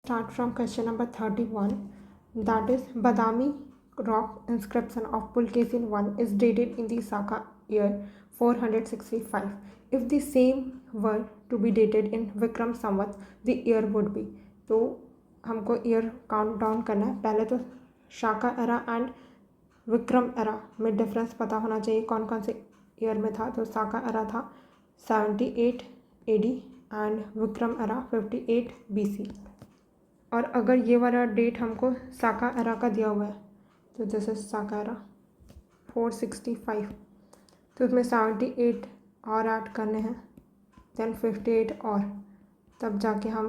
Start from question number 31, that is Badami rock inscription of Pulkesin I is dated in the Saka year 465. If the same were to be dated in Vikram Samvat, the year would be. तो हमको year count down करना है. पहले तो शाका era and Vikram era में difference पता होना चाहिए कौन कौन से ईयर में था. तो साका एरा था 78 AD and Vikram era 58 BC. और अगर ये वाला डेट हमको साका एरा का दिया हुआ है तो दिस इज साका एरा 465, तो उसमें 78 और ऐड करने हैं, देन 58 और, तब जाके हम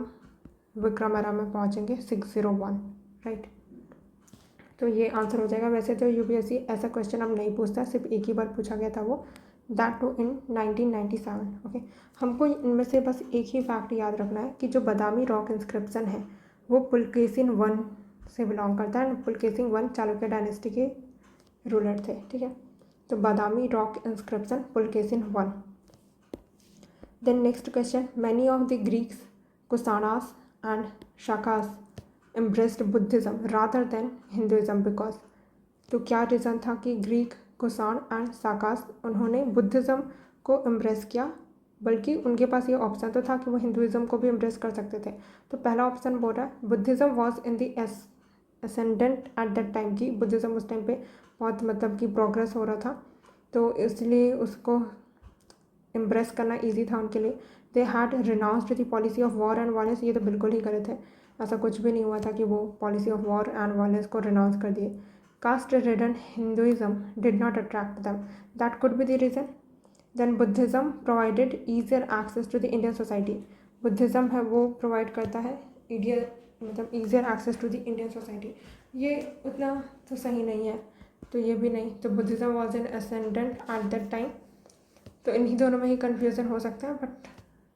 विक्रम एरा में पहुंचेंगे 601, राइट. तो ये आंसर हो जाएगा. वैसे तो यूपीएससी ऐसा क्वेश्चन अब नहीं पूछता, सिर्फ एक ही बार पूछा गया था, वो दैट टू इन 1997. ओके, हमको इनमें से बस एक ही फैक्ट याद रखना है कि जो बादामी रॉक इंस्क्रिप्शन है वो पुलकेशिन वन से बिलोंग करता है. पुलकेशिन वन चालुक्य डायनेस्टी के रूलर थे, ठीक है. तो Badami rock inscription Pulakeshin one. Then next question, many of the Greeks Kushanas and Shakas embraced Buddhism rather than Hinduism because. तो क्या रीज़न था कि ग्रीक कुसान एंड शाकास उन्होंने बुद्धिज़्म को एम्ब्रेस किया, बल्कि उनके पास ये ऑप्शन तो था कि वो हिंदुज़म को भी एम्ब्रेस कर सकते थे. तो पहला ऑप्शन बोल रहा है Buddhism was in the ascendant at that time, की बुद्धिज़्म उस टाइम पे बहुत मतलब कि प्रोग्रेस हो रहा था, तो इसलिए उसको एम्ब्रेस करना ईजी था उनके लिए. They had renounced the policy of war and violence. ये तो बिल्कुल ही गलत है, ऐसा कुछ भी नहीं हुआ था कि वो policy of war and violence को रिनाउंस कर दिए. Caste ridden Hinduism did not attract them, that could be the reason. Then Buddhism provided easier access to the Indian society. Buddhism है वो प्रोवाइड करता है मतलब easier access to the Indian society. ये उतना तो सही नहीं है, तो ये भी नहीं. तो Buddhism was an ascendant at that time. तो इन्हीं दोनों में ही कन्फ्यूज़न हो सकता है, बट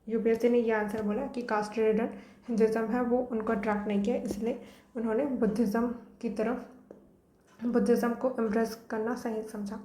यूपीएससी ने ये आंसर बोला कि कास्ट रिडन हिंदुज़्म है वो उनको अट्रैक्ट नहीं किया, इसलिए उन्होंने बुद्धिज़्म की तरफ बुद्धिज़्म को एम्ब्रेस करना सही समझा.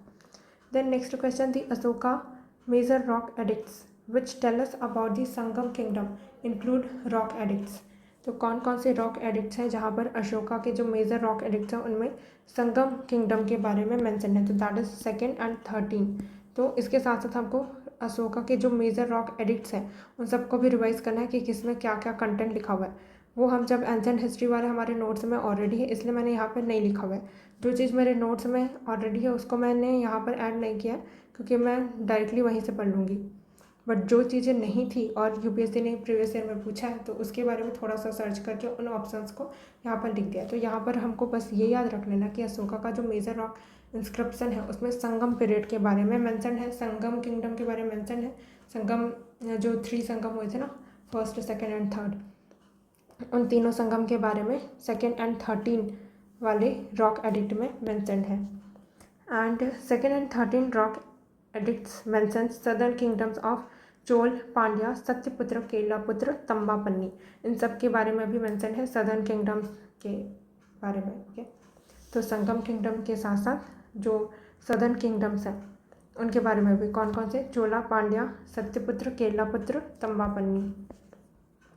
Then next question, the Ashoka major rock edicts which tell us about the Sangam kingdom include rock edicts. तो कौन कौन से रॉक एडिक्ट्स हैं जहाँ पर अशोका के जो मेजर रॉक एडिक्ट्स हैं उनमें संगम किंगडम के बारे में मेंशन है. तो दैट इज 2 and 13. तो इसके साथ साथ हमको अशोका के जो मेजर रॉक एडिक्ट्स हैं उन सबको भी रिवाइज करना है कि किसमें क्या क्या कंटेंट लिखा हुआ है. वो हम जब एंशिएंट हिस्ट्री वाले हमारे नोट्स में ऑलरेडी है, इसलिए मैंने यहाँ पर नहीं लिखा हुआ है. जो चीज़ मेरे नोट्स में ऑलरेडी है उसको मैंने यहाँ पर ऐड नहीं किया है, क्योंकि मैं डायरेक्टली वहीं से पढ़ लूँगी. बट जो चीज़ें नहीं थी और यूपीएससी ने प्रीवियस ईयर में पूछा है, तो उसके बारे में थोड़ा सा सर्च करके उन ऑप्शंस को यहाँ पर लिख दिया. तो यहाँ पर हमको बस ये याद रख लेना कि अशोका का जो मेजर रॉक इंस्क्रिप्शन है उसमें संगम पीरियड के बारे में मेंशन है, संगम किंगडम के बारे में मेंशन है. संगम जो 3 संगम हुए थे ना, 1st, 2nd एंड 3rd, उन तीनों संगम के बारे में 2nd and 13 वाले रॉक एडिक्ट में मेंशन है. And 2nd and 13 rock edicts mention southern kingdoms of Chola, Pandya, Satyaputra, Keralaputra, Tambapanni. इन सब के बारे में भी मेंशन है सदर्न किंगडम्स के बारे में. ओके, तो संगम किंगडम के साथ साथ जो सदर्न किंगडम्स हैं उनके बारे में भी कौन कौन से, Chola, Pandya, Satyaputra, Keralaputra, Tambapanni.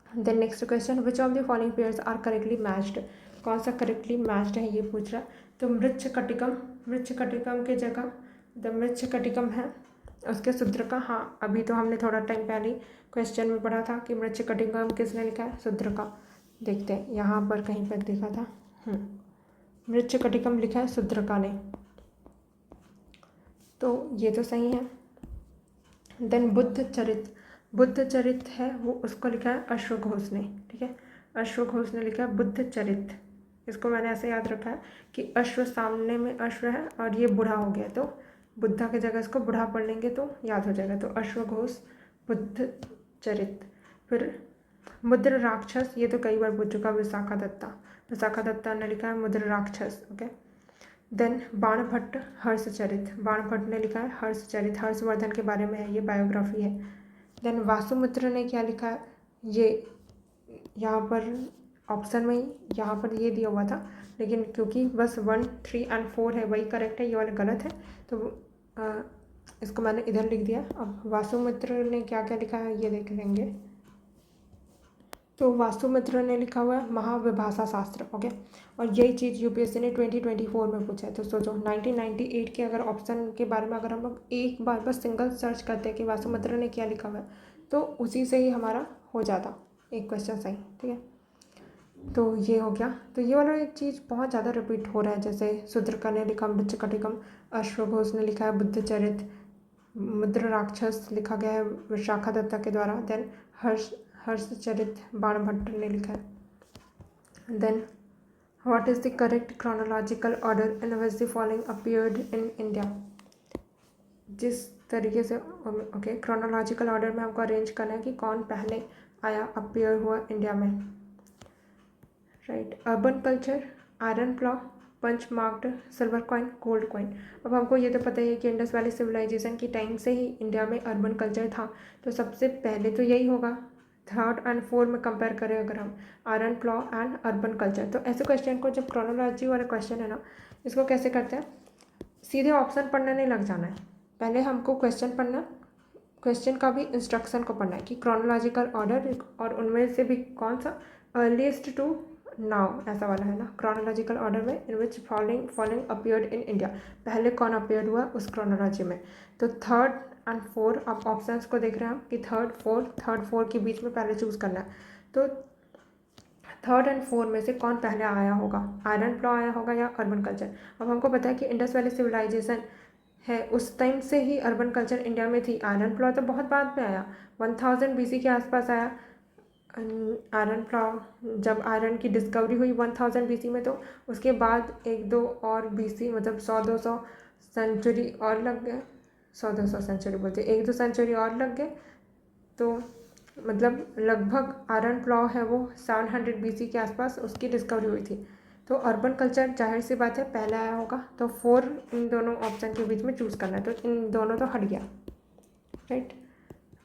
Then next question, which of the following pairs are correctly matched. कौन सा करेक्टली मैच्ड है ये पूछ रहा है. तो मृच्छकटिकम के जगह द मृच्छकटिकम है, उसके शूद्र का. हाँ, अभी तो हमने थोड़ा टाइम पहले क्वेश्चन में पढ़ा था कि मृच्छकटिकम किसने लिखा है, शूद्र का. देखते हैं यहाँ पर कहीं पर देखा था, मृच्छकटिकम लिखा है शूद्र का ने, तो ये तो सही है. देन बुद्ध चरित है वो उसको लिखा है अश्वघोष ने, ठीक है. अश्वघोष ने लिखा है बुद्ध चरित. इसको मैंने ऐसे याद रखा है कि अश्व सामने में अश्व है और ये बूढ़ा हो गया, तो बुद्धा की जगह इसको बूढ़ा पढ़ लेंगे तो याद हो जाएगा. तो अश्वघोष, बुद्ध चरित. फिर मुद्र राक्षस, ये तो कई बार पूछ चुका, विशाखा दत्ता ने लिखा है मुद्र राक्षस. ओके. देन बाणभट्ट हर्षचरित, बाणभट्ट ने लिखा है हर्षचरित, हर्षवर्धन के बारे में है, ये बायोग्राफी है. देन वासुमित्र ने क्या लिखा है, ये यहाँ पर ऑप्शन में यहाँ पर ये दिया हुआ था, लेकिन क्योंकि बस 1, 3 and 4 है वही करेक्ट है, ये वाला गलत है, तो इसको मैंने इधर लिख दिया. अब वासुमित्र ने क्या क्या लिखा है ये देख लेंगे. तो वासुमित्र ने लिखा हुआ है महाविभाषा शास्त्र, ओके। और यही चीज़ यूपीएससी ने 2024 में पूछा है। तो सोचो 1998 के अगर ऑप्शन के बारे में अगर हम लोग एक बार बस सिंगल सर्च करते हैं कि वासुमित्र ने क्या लिखा हुआ है, तो उसी से ही हमारा हो जाता एक क्वेश्चन सही, ठीक है। तो ये हो गया। तो ये वाला एक चीज़ बहुत ज़्यादा रिपीट हो रहा है, जैसे शूद्रका ने लिखा मृच्छकटिकम, अश्वघोष ने लिखा है बुद्धचरित, मुद्र राक्षस लिखा गया है विशाखा दत्ता के द्वारा। देन हर्षचरित बाणभट्ट ने लिखा है। Then what is the correct chronological order in which the following appeared in India. जिस तरीके से ओके क्रोनोलॉजिकल ऑर्डर में हमको अरेंज करना है कि कौन पहले आया अपीयर हुआ इंडिया में, right. Urban culture, iron plough, punch marked silver coin, gold coin. अब हमको ये तो पता ही है कि इंडस वैली सिविलाइजेशन की टाइम से ही इंडिया में अर्बन कल्चर था, तो सबसे पहले तो यही होगा। थर्ड एंड फोर्थ में कंपेयर करें अगर हम iron plough and urban culture, तो ऐसे क्वेश्चन को जब क्रोनोलॉजी वाला क्वेश्चन है ना, इसको कैसे करते हैं, सीधे ऑप्शन पढ़ने नहीं लग जाना है, पहले हमको क्वेश्चन पढ़ना, क्वेश्चन का भी इंस्ट्रक्शन को पढ़ना है कि क्रोनोलॉजिकल ऑर्डर और उनमें से भी कौन सा अर्लीस्ट टू नाउ ऐसा वाला है ना, क्रोनोलॉजिकल ऑर्डर में in which following appeared in India, पहले कौन अपीयर्ड हुआ उस क्रोनोलॉजी में। तो थर्ड एंड फोर्थ, आप ऑप्शंस को देख रहे हैं कि थर्ड फोर्थ के बीच में पहले चूज़ करना है। तो थर्ड एंड फोर्थ में से कौन पहले आया होगा, आयरन प्लॉ आया होगा या अर्बन कल्चर। अब हमको पता है कि इंडस वैली सिविलाइजेशन है, उस टाइम से ही अर्बन कल्चर इंडिया में थी। आयरन प्लॉ तो बहुत बाद में आया, 1000 BC के आसपास आया आयरन प्लॉ। जब आयरन की डिस्कवरी हुई 1000 BC में, तो उसके बाद 1-2 और BC मतलब 100-200 सेंचुरी और लग गए, 100-200 सेंचुरी बोलते 1-2 सेंचुरी और लग गए। तो मतलब लगभग आयरन प्लॉ है वो 700 BC के आसपास उसकी डिस्कवरी हुई थी। तो अर्बन कल्चर जाहिर सी बात है पहले आया होगा। तो 4 इन दोनों ऑप्शन के बीच में चूज़ करना है, तो इन दोनों तो हट गया, राइट।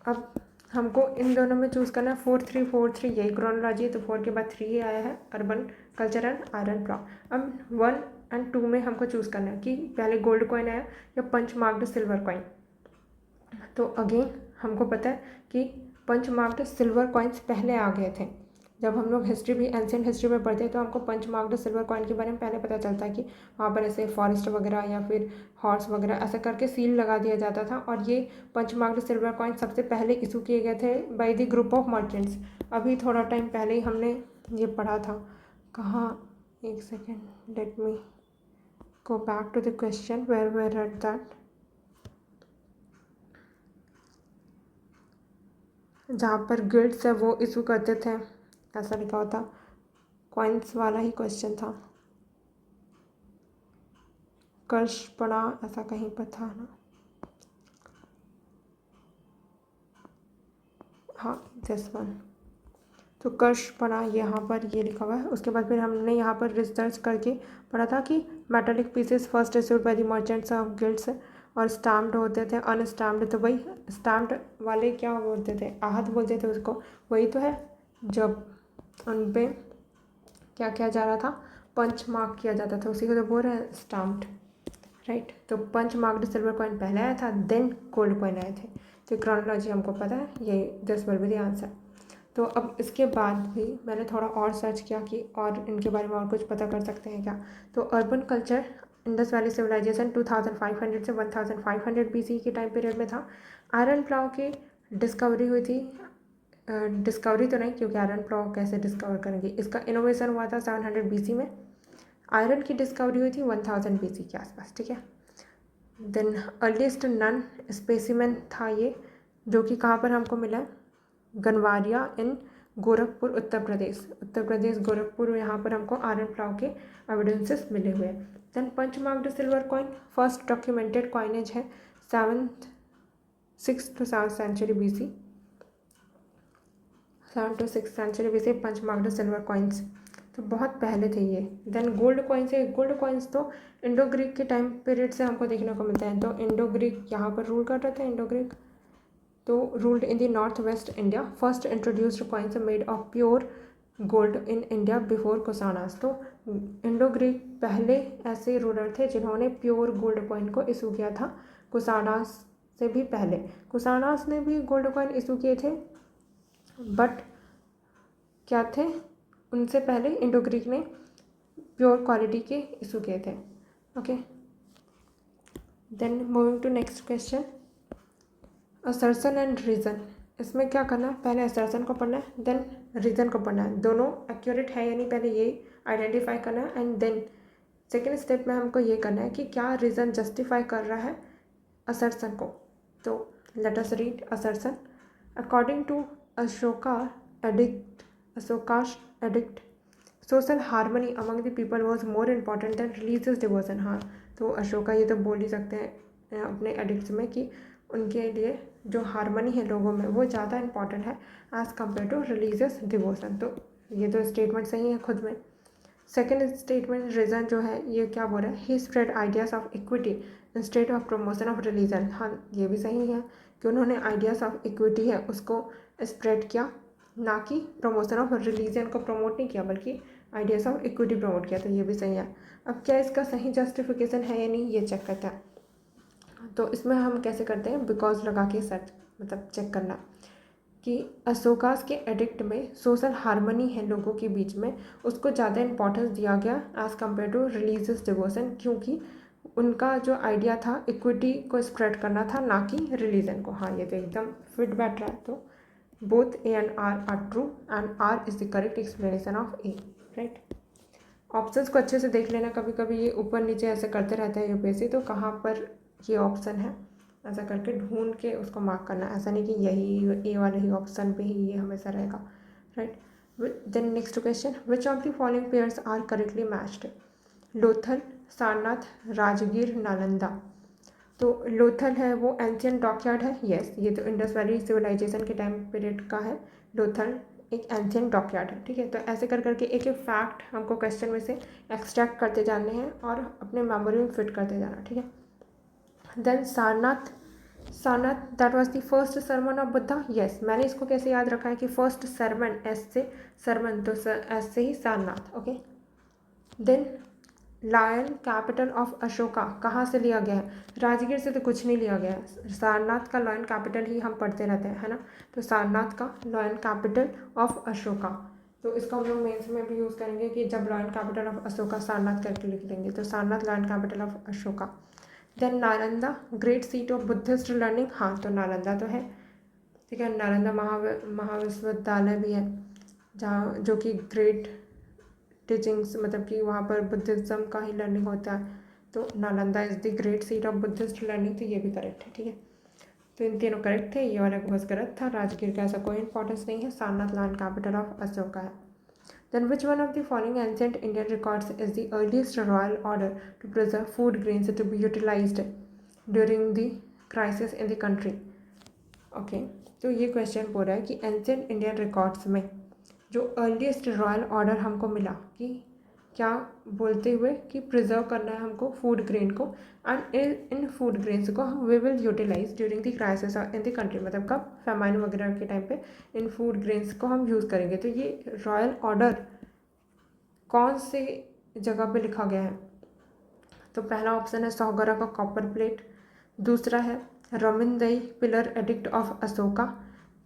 अब हमको इन दोनों में चूज़ करना है 4-3 यही क्रोनोलॉजी है, तो 4 के बाद 3 ही आया है, urban culture and iron plough. अब 1 एंड 2 में हमको चूज़ करना है कि पहले गोल्ड कॉइन आया या पंच मार्क्ड सिल्वर कॉइन। तो अगेन हमको पता है कि पंच मार्क्ड सिल्वर कॉइन्स पहले आ गए थे। जब हम लोग हिस्ट्री भी एंशिएंट हिस्ट्री में पढ़ते हैं तो हमको पंच मार्क्ड सिल्वर कॉइन के बारे में पहले पता चलता है कि वहाँ पर ऐसे फॉरेस्ट वगैरह या फिर हॉर्स वगैरह ऐसा करके सील लगा दिया जाता था, और ये पंच मार्क्ड सिल्वर कॉइन सबसे पहले इशू किए गए थे by the group of merchants. अभी थोड़ा टाइम पहले ही हमने ये पढ़ा था, कहाँ, एक second, let me go back to the question where we read that. जहाँ पर गिल्ड्स है वो इशू करते थे, ऐसा लिखा होता, कॉइन्स वाला ही क्वेश्चन था, कर्षपणा ऐसा कहीं पर था ना, हाँ दिस वन। तो कर्षपणा यहाँ पर ये लिखा हुआ है। उसके बाद फिर हमने यहाँ पर रिसर्च करके पढ़ा था कि metallic pieces first issued by the merchants of guilds, और स्टैम्प्ड होते थे, अनस्टैम्प्ड। तो वही स्टैम्प्ड वाले क्या बोलते थे, आहत बोलते थे उसको, वही तो है जब उन पर क्या किया जा रहा था, पंच मार्क किया जाता था, उसी को तो बोल रहे हैं स्टैम्प्ड, राइट। तो पंच मार्क्ड सिल्वर कॉइन पहले आया था, देन गोल्ड कॉइन आए थे। तो क्रोनोलॉजी हमको पता है, ये this will be the answer. तो अब इसके बाद भी मैंने थोड़ा और सर्च किया कि और इनके बारे में और कुछ पता कर सकते हैं क्या। तो urban culture Indus valley civilisation 2500 से 1500 BC के टाइम पीरियड में था। आयरन प्लॉ की डिस्कवरी हुई थी, डिस्कवरी तो नहीं क्योंकि आयरन प्लॉ कैसे डिस्कवर करेंगे, इसका इनोवेशन हुआ था 700 BC में। आयरन की डिस्कवरी हुई थी 1000 BC के आसपास, ठीक है। देन अर्लीस्ट नन स्पेसिमेन था ये, जो कि कहाँ पर हमको मिला, गनवारिया इन गोरखपुर उत्तर प्रदेश गोरखपुर, यहाँ पर हमको आयरन प्लॉ के एविडेंसेस मिले हुए हैं। Then punch marked silver coin first documented coinage है 6th to 7th century BC, 7th to 6th century BC punch marked silver coins, तो बहुत पहले थे ये। देन गोल्ड कॉइन्स है, गोल्ड कॉइन्स तो इंडो ग्रीक के टाइम पीरियड से हमको देखने को मिलता है। तो इंडो ग्रीक यहाँ पर रूल कर रहे थे, इंडो ग्रीक तो ruled in the north west India. First introduced coins made of pure gold in India before Kushanas. तो इंडो ग्रीक पहले ऐसे रूलर थे जिन्होंने प्योर गोल्ड कॉइन को इशू किया था, कुसानास से भी पहले। कुसानास ने भी गोल्ड कॉइन इशू किए थे, बट क्या थे, उनसे पहले इंडो ग्रीक ने प्योर क्वालिटी के इशू किए थे। Okay, then moving to next question, assertion and reason. इसमें क्या करना है, पहले असर्शन को पढ़ना है, देन रीज़न को पढ़ना है, दोनों एक्यूरेट है या नहीं पहले ये आइडेंटिफाई करना है, एंड देन सेकेंड स्टेप में हमको ये करना है कि क्या रीज़न जस्टिफाई कर रहा है असर्शन को। तो let us read assertion. According to Ashoka's edict social harmony among the people was more important than religious devotion. हाँ, तो अशोका ये तो बोल ही सकते हैं अपने एडिक्ट्स में कि उनके लिए जो हारमोनी है लोगों में वो ज़्यादा इंपॉर्टेंट है as compare to religious devotion. तो ये तो स्टेटमेंट सही है खुद में। सेकेंड स्टेटमेंट रीज़न जो है ये क्या बोल रहा है, he spread ideas of equity instead of promotion of religion. हाँ, ये भी सही है कि उन्होंने आइडियाज़ ऑफ इक्विटी है उसको स्प्रेड किया, ना कि प्रमोशन ऑफ रिलीजन को प्रमोट नहीं किया, बल्कि आइडियाज़ ऑफ इक्विटी प्रमोट किया। तो ये भी सही है। अब क्या इसका सही जस्टिफिकेशन है या नहीं ये चेक करते हैं। तो इसमें हम कैसे करते हैं, बिकॉज लगा के सर्च मतलब चेक करना कि अशोकास के एडिक्ट में सोशल हार्मनी है लोगों के बीच में, उसको ज़्यादा इंपॉर्टेंस दिया गया as compare to religious devotion, क्योंकि उनका जो आइडिया था इक्विटी को स्प्रेड करना था, ना कि रिलीजन को। हाँ, ये तो एकदम फिट बैठ रहा है। तो both A and R true and R is the correct explanation of A, right. Options को अच्छे से देख लेना, कभी कभी ये ऊपर नीचे ऐसे करते रहता है यूपीएससी, तो कहाँ पर ये ऑप्शन है ऐसा करके ढूंढ के उसको मार्क करना। ऐसा नहीं कि यही ए वाले ही ऑप्शन पे ही ये हमेशा रहेगा, right. Then next question, which of the following pairs are correctly matched. Lothal, Sarnath, Rajgir, Nalanda. तो लोथल है वो एंशियंट डॉकयार्ड है, यस, ये तो इंडस वैली सिविलाइजेशन के टाइम पीरियड का है। लोथल एक एंशियंट डॉकयार्ड है, ठीक है। तो ऐसे कर करके एक एक फैक्ट हमको क्वेश्चन में से एक्सट्रैक्ट करते जाने हैं और अपने मेमोरी में फिट करते जाना, ठीक है। Then Sarnath, that was the first sermon of Buddha, yes. मैंने इसको कैसे याद रखा है कि फर्स्ट सरमन, एस से सरमन, तो एस से ही Sarnath, okay. Then lion capital of Ashoka कहाँ से लिया गया है, राजगीर से तो कुछ नहीं लिया गया है। सारनाथ का लायन कैपिटल ही हम पढ़ते रहते हैं, है ना। तो सारनाथ का लायन कैपिटल ऑफ अशोका, तो इसको हम लोग मेंस में भी यूज़ करेंगे कि जब lion capital of Ashoka Sarnath करके लिख देंगे, तो Sarnath lion capital of Ashoka. Then Nalanda, great seat of Buddhist learning, हाँ तो नालंदा तो है, ठीक है। नालंदा महाविश्वविद्यालय भी है जहाँ जो कि ग्रेट टीचिंग्स मतलब कि वहाँ पर बुद्धिज़्म का ही लर्निंग होता है। तो Nalanda is the great seat of Buddhist learning, तो ये भी करेक्ट है, ठीक है। तो इन तीनों करेक्ट थे, ये वाला बस गलत था। राजगीर का ऐसा कोई इंपॉर्टेंस नहीं है, Sarnath land capital of Ashoka है। Then which one of the following ancient Indian records is the earliest royal order to preserve food grains to be utilized during the crisis in the country? Okay, तो ये question बोल रहा है कि ancient Indian records में जो earliest royal order हमको मिला कि क्या बोलते हुए कि प्रिजर्व करना है हमको फूड ग्रेन को, एंड इन फूड ग्रेन्स को हम we will utilise during the crisis in the country, मतलब कब, फैमाइन वगैरह के टाइम पे इन फूड ग्रेन्स को हम यूज़ करेंगे। तो ये रॉयल ऑर्डर कौन से जगह पे लिखा गया है, तो पहला ऑप्शन है सौगरा का कॉपर प्लेट, दूसरा है Rummindei pillar edict of Ashoka,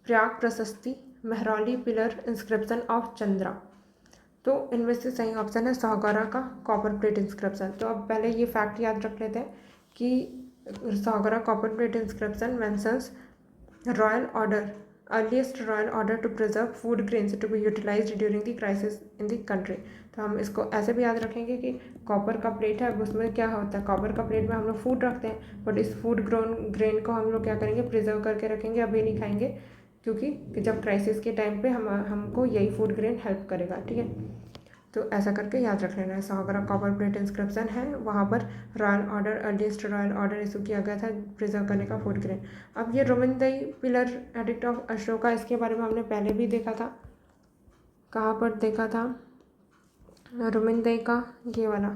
Prayag Prashasti, Mehrauli pillar inscription of Chandra. तो इनमें से सही ऑप्शन है सौगरा का कॉपर प्लेट इंस्क्रिप्शन। तो अब पहले ये फैक्ट याद रख लेते हैं कि Sohgaura copper plate inscription mentions royal order, earliest royal order to preserve food grains to be utilised during the crisis in the country. तो हम इसको ऐसे भी याद रखेंगे कि कॉपर का प्लेट है, उसमें क्या होता है, कॉपर का प्लेट में हम लोग फूड रखते हैं, बट इस फूड ग्रेन को हम लोग क्या करेंगे, प्रिजर्व करके रखेंगे, अभी नहीं खाएंगे, क्योंकि जब क्राइसिस के टाइम पे हमको यही फूड ग्रेन हेल्प करेगा, ठीक है। तो ऐसा करके याद रख लेना है। सौगरा कॉपर प्लेट इंस्क्रिप्शन है, वहाँ पर royal order, earliest royal order issue किया गया था प्रिजर्व करने का फूड ग्रेन। अब ये रोमिंदई पिलर एडिक्ट ऑफ अशोका, इसके बारे में हमने पहले भी देखा था, कहाँ पर देखा था, रोमिंदई का ये वाला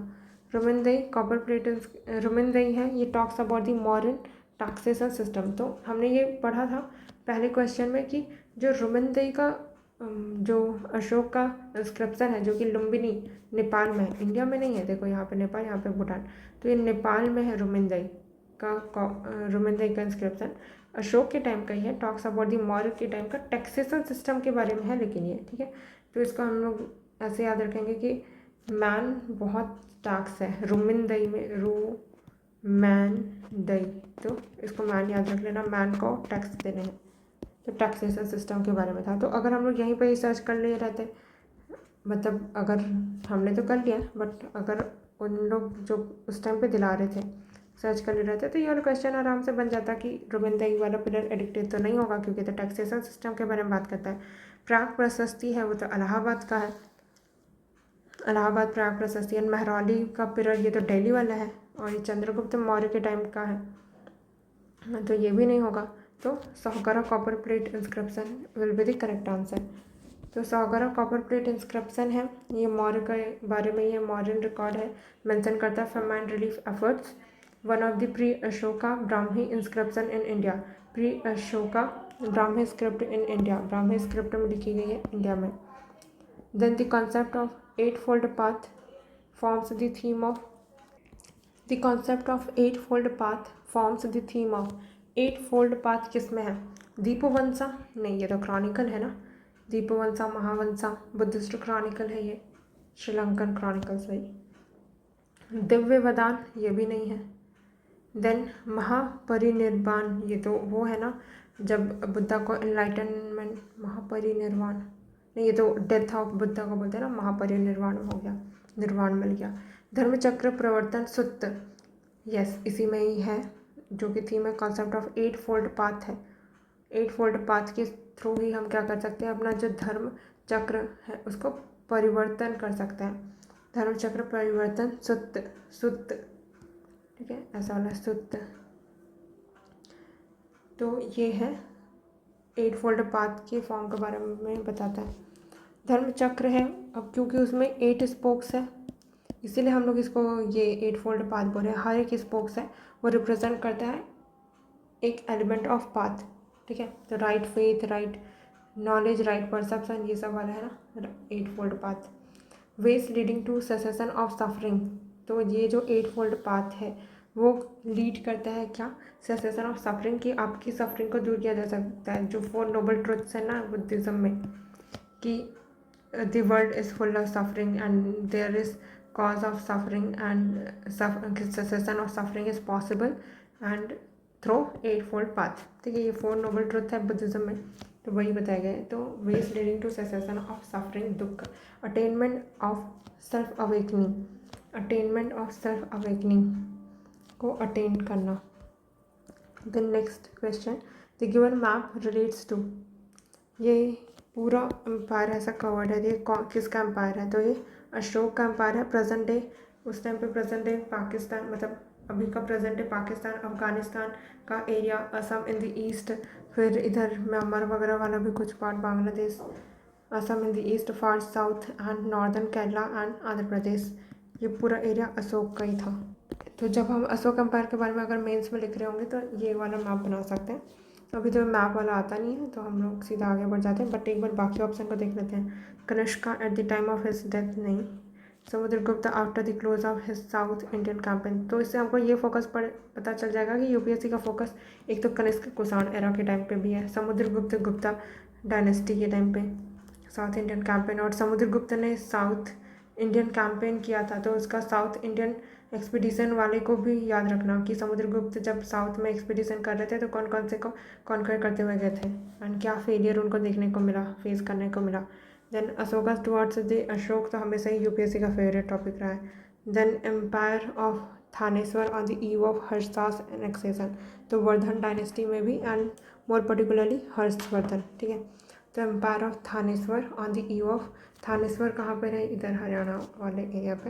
रोमिंदई कॉपर प्लेट रोमिंदई है, ये talks about the modern taxation system. तो हमने ये पढ़ा था पहले क्वेश्चन में कि जो रोमिंदई का जो अशोक का इंस्क्रिप्शन है जो कि लुम्बिनी नेपाल में है, इंडिया में नहीं है, देखो यहाँ पे नेपाल, यहाँ पे भूटान, तो ये नेपाल में है रोमिंदई का इंस्क्रिप्शन, अशोक के टाइम का ही है, टॉक्स अबाउट द मौर्य के टाइम का टैक्सेशन सिस्टम के बारे में है, लेकिन ये ठीक है तो इसको हम लोग ऐसे याद रखेंगे कि मैन बहुत टैक्स है, रुमिन-दई में रू मैन दई, तो इसको मैन याद रख लेना, मैन को टैक्स देने हैं। तो टैक्सेशन सिस्टम के बारे में था। तो अगर हम लोग यहीं पर ही सर्च कर ले रहते, मतलब अगर हमने तो कर लिया, बट अगर उन लोग जो उस टाइम पे दिला रहे थे सर्च कर ले रहे थे, तो ये वाला क्वेश्चन आराम से बन जाता कि रुमिन-दई वाला पिलर एडिक्टेड तो नहीं होगा, क्योंकि तो टैक्सेशन सिस्टम के बारे में बात करता है। प्राग प्रशस्ति है वो तो इलाहाबाद का है, इलाहाबाद प्राग प्रशस्ति। एंड महरौली का पिलर ये तो दिल्ली वाला है, और ये चंद्रगुप्त मौर्य के टाइम का है, तो ये भी नहीं होगा। तो Sohgaura copper plate inscription will be the correct answer. तो सौगरा कॉपर प्लेट इंस्क्रिप्शन है, ये मौर्य के बारे में, ये मॉडर्न रिकॉर्ड है, मेंशन करता है famine relief efforts, one of the pre Ashoka Brahmi inscription in India. Pre Ashoka Brahmi script in India, Brahmi script में लिखी गई है इंडिया में। Then the concept of eightfold path forms the theme of the concept of eightfold path forms the theme of eightfold path किसमें है? दीपवंसा नहीं, ये तो क्रॉनिकल है ना, दीपवंसा महावंसा बुद्धिस्ट क्रॉनिकल है, ये श्रीलंकन क्रॉनिकल सही। दिव्य वदान ये भी नहीं है। देन महापरिनिर्वाण ये तो वो है ना, जब बुद्धा को एनलाइटनमेंट, महापरिनिर्वाण नहीं, ये तो डेथ ऑफ बुद्धा को बोलते हैं ना, महापरिनिर्वाण हो गया, निर्वाण मिल गया। धर्मचक्र प्रवर्तन सूत्र, यस इसी में ही है, जो कि थीम है कॉन्सेप्ट ऑफ एट-फोल्ड पाथ है। एट-फोल्ड पाथ के थ्रू ही हम क्या कर सकते हैं, अपना जो धर्म चक्र है उसको परिवर्तन कर सकते हैं। धर्म चक्र परिवर्तन सूत्र, सूत्र ठीक है, ऐसा वाला सूत्र। तो ये है एट-फोल्ड पाथ के फॉर्म के बारे में बताता है। धर्म चक्र है, अब क्योंकि उसमें 8 स्पोक्स है, इसीलिए हम लोग इसको ये एट-फोल्ड पाथ बोल रहे हैं। हर एक स्पोक्स है वो रिप्रेजेंट करता है एक एलिमेंट ऑफ पाथ, ठीक है। तो right faith, right knowledge, right perception, ये सब वाला है ना eightfold path. Ways leading to cessation of suffering, तो ये जो एट-फोल्ड पाथ है वो लीड करता है क्या, सेसेशन ऑफ सफरिंग, की आपकी सफरिंग को दूर किया जा सकता है। जो 4 नोबल ट्रुथ्स है ना बुद्धिज़्म में, कि the world is full of suffering and there is cause of suffering and cessation of suffering is possible and through eightfold path, ठीक है। ये 4 नोबल ट्रुथ है बुद्धिज्म में, तो वही बताया गया है। तो ways leading to cessation of suffering, दुख, attainment of self awakening, attainment of self awakening को अटेन करना। The next question, the given map relates to, ये पूरा एम्पायर ऐसा कवर्ड है, ये किसका एम्पायर है, तो ये अशोक का एम्पायर है। प्रेजेंट डे, उस टाइम पे प्रेजेंट डे पाकिस्तान, मतलब अभी का प्रेजेंट डे पाकिस्तान, अफगानिस्तान का area, Assam in the east, फिर इधर म्यांमार वगैरह वाला भी कुछ part, Bangladesh, Assam in the east, far south and northern Kerala and Andhra Pradesh, ये पूरा एरिया अशोक का ही था। तो जब हम अशोक एम्पायर के बारे में अगर मेंस में लिख रहे होंगे तो ये वाला मैप बना सकते हैं। अभी तो मैप वाला आता नहीं है, तो हम लोग सीधा आगे बढ़ जाते हैं, बट एक बार बाकी ऑप्शन को देख लेते हैं। Kanishka at the time of his death नहीं, Samudragupta after the close of his south Indian campaign. तो इससे हमको ये फोकस पता चल जाएगा कि यूपीएससी का फोकस एक तो कनिष्क कुषाण एरा के टाइम पे भी है, समुद्रगुप्त गुप्ता डायनेस्टी के टाइम पे साउथ इंडियन कैंपेन, और समुद्रगुप्त ने साउथ इंडियन कैंपेन किया था, तो उसका साउथ इंडियन एक्सपीडिशन वाले को भी याद रखना कि समुद्रगुप्त जब साउथ में एक्सपीडिशन कर रहे थे तो कौन कौन से को कॉन्कर करते हुए गए थे एंड क्या फेलियर उनको देखने को मिला, फेस करने को मिला। Then Ashoka towards the Ashok तो हमेशा ही यूपीएससी का फेवरेट टॉपिक रहा है। Then empire of Thaneshwar on the eve of Harsha's annexation, तो वर्धन डायनेस्टी में भी एंड मोर पर्टिकुलरली हर्षवर्धन, ठीक है। तो empire of Thaneshwar on the eve of, Thaneshwar कहाँ पर है, इधर हरियाणा वाले एरिया पे,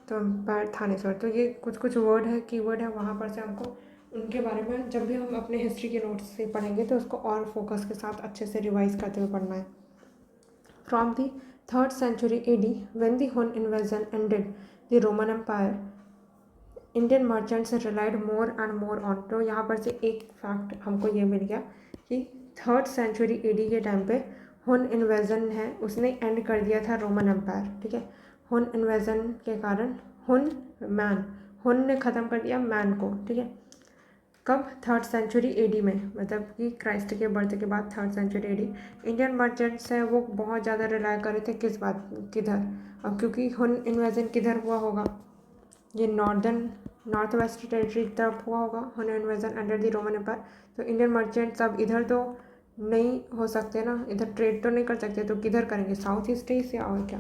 तो एम्पायर थानेश्वर। तो ये कुछ कुछ वर्ड है, कीवर्ड है, वहाँ पर से हमको उनके बारे में जब भी हम अपने हिस्ट्री के नोट्स से पढ़ेंगे तो उसको और फोकस के साथ अच्छे से रिवाइज करते हुए पढ़ना है। From the 3rd century AD when the Hun invasion ended the Roman Empire, Indian merchants relied more and more on, तो यहाँ पर से एक फैक्ट हमको ये मिल गया कि 3rd century AD के टाइम पे हुन इन्वेजन है उसने एंड कर दिया था रोमन एम्पायर, ठीक है। हुन इन्वेजन के कारण हुन ने ख़त्म कर दिया मैन को, ठीक है। कब? 3rd सेंचुरी एडी में, मतलब कि क्राइस्ट के बर्थ के बाद 3rd century AD. Indian merchants हैं वो बहुत ज़्यादा रिलाय कर रहे थे किस बात, किधर? अब क्योंकि हुन इन्वेजन किधर हुआ होगा, ये नॉर्थ वेस्ट टेरिटरी की तरफ हुआ होगा, Hun invasion under the Roman empire. तो इंडियन मर्चेंट्स अब इधर तो नहीं हो सकते ना, इधर ट्रेड तो नहीं कर सकते, तो किधर करेंगे? साउथ ईस्ट एशिया और क्या?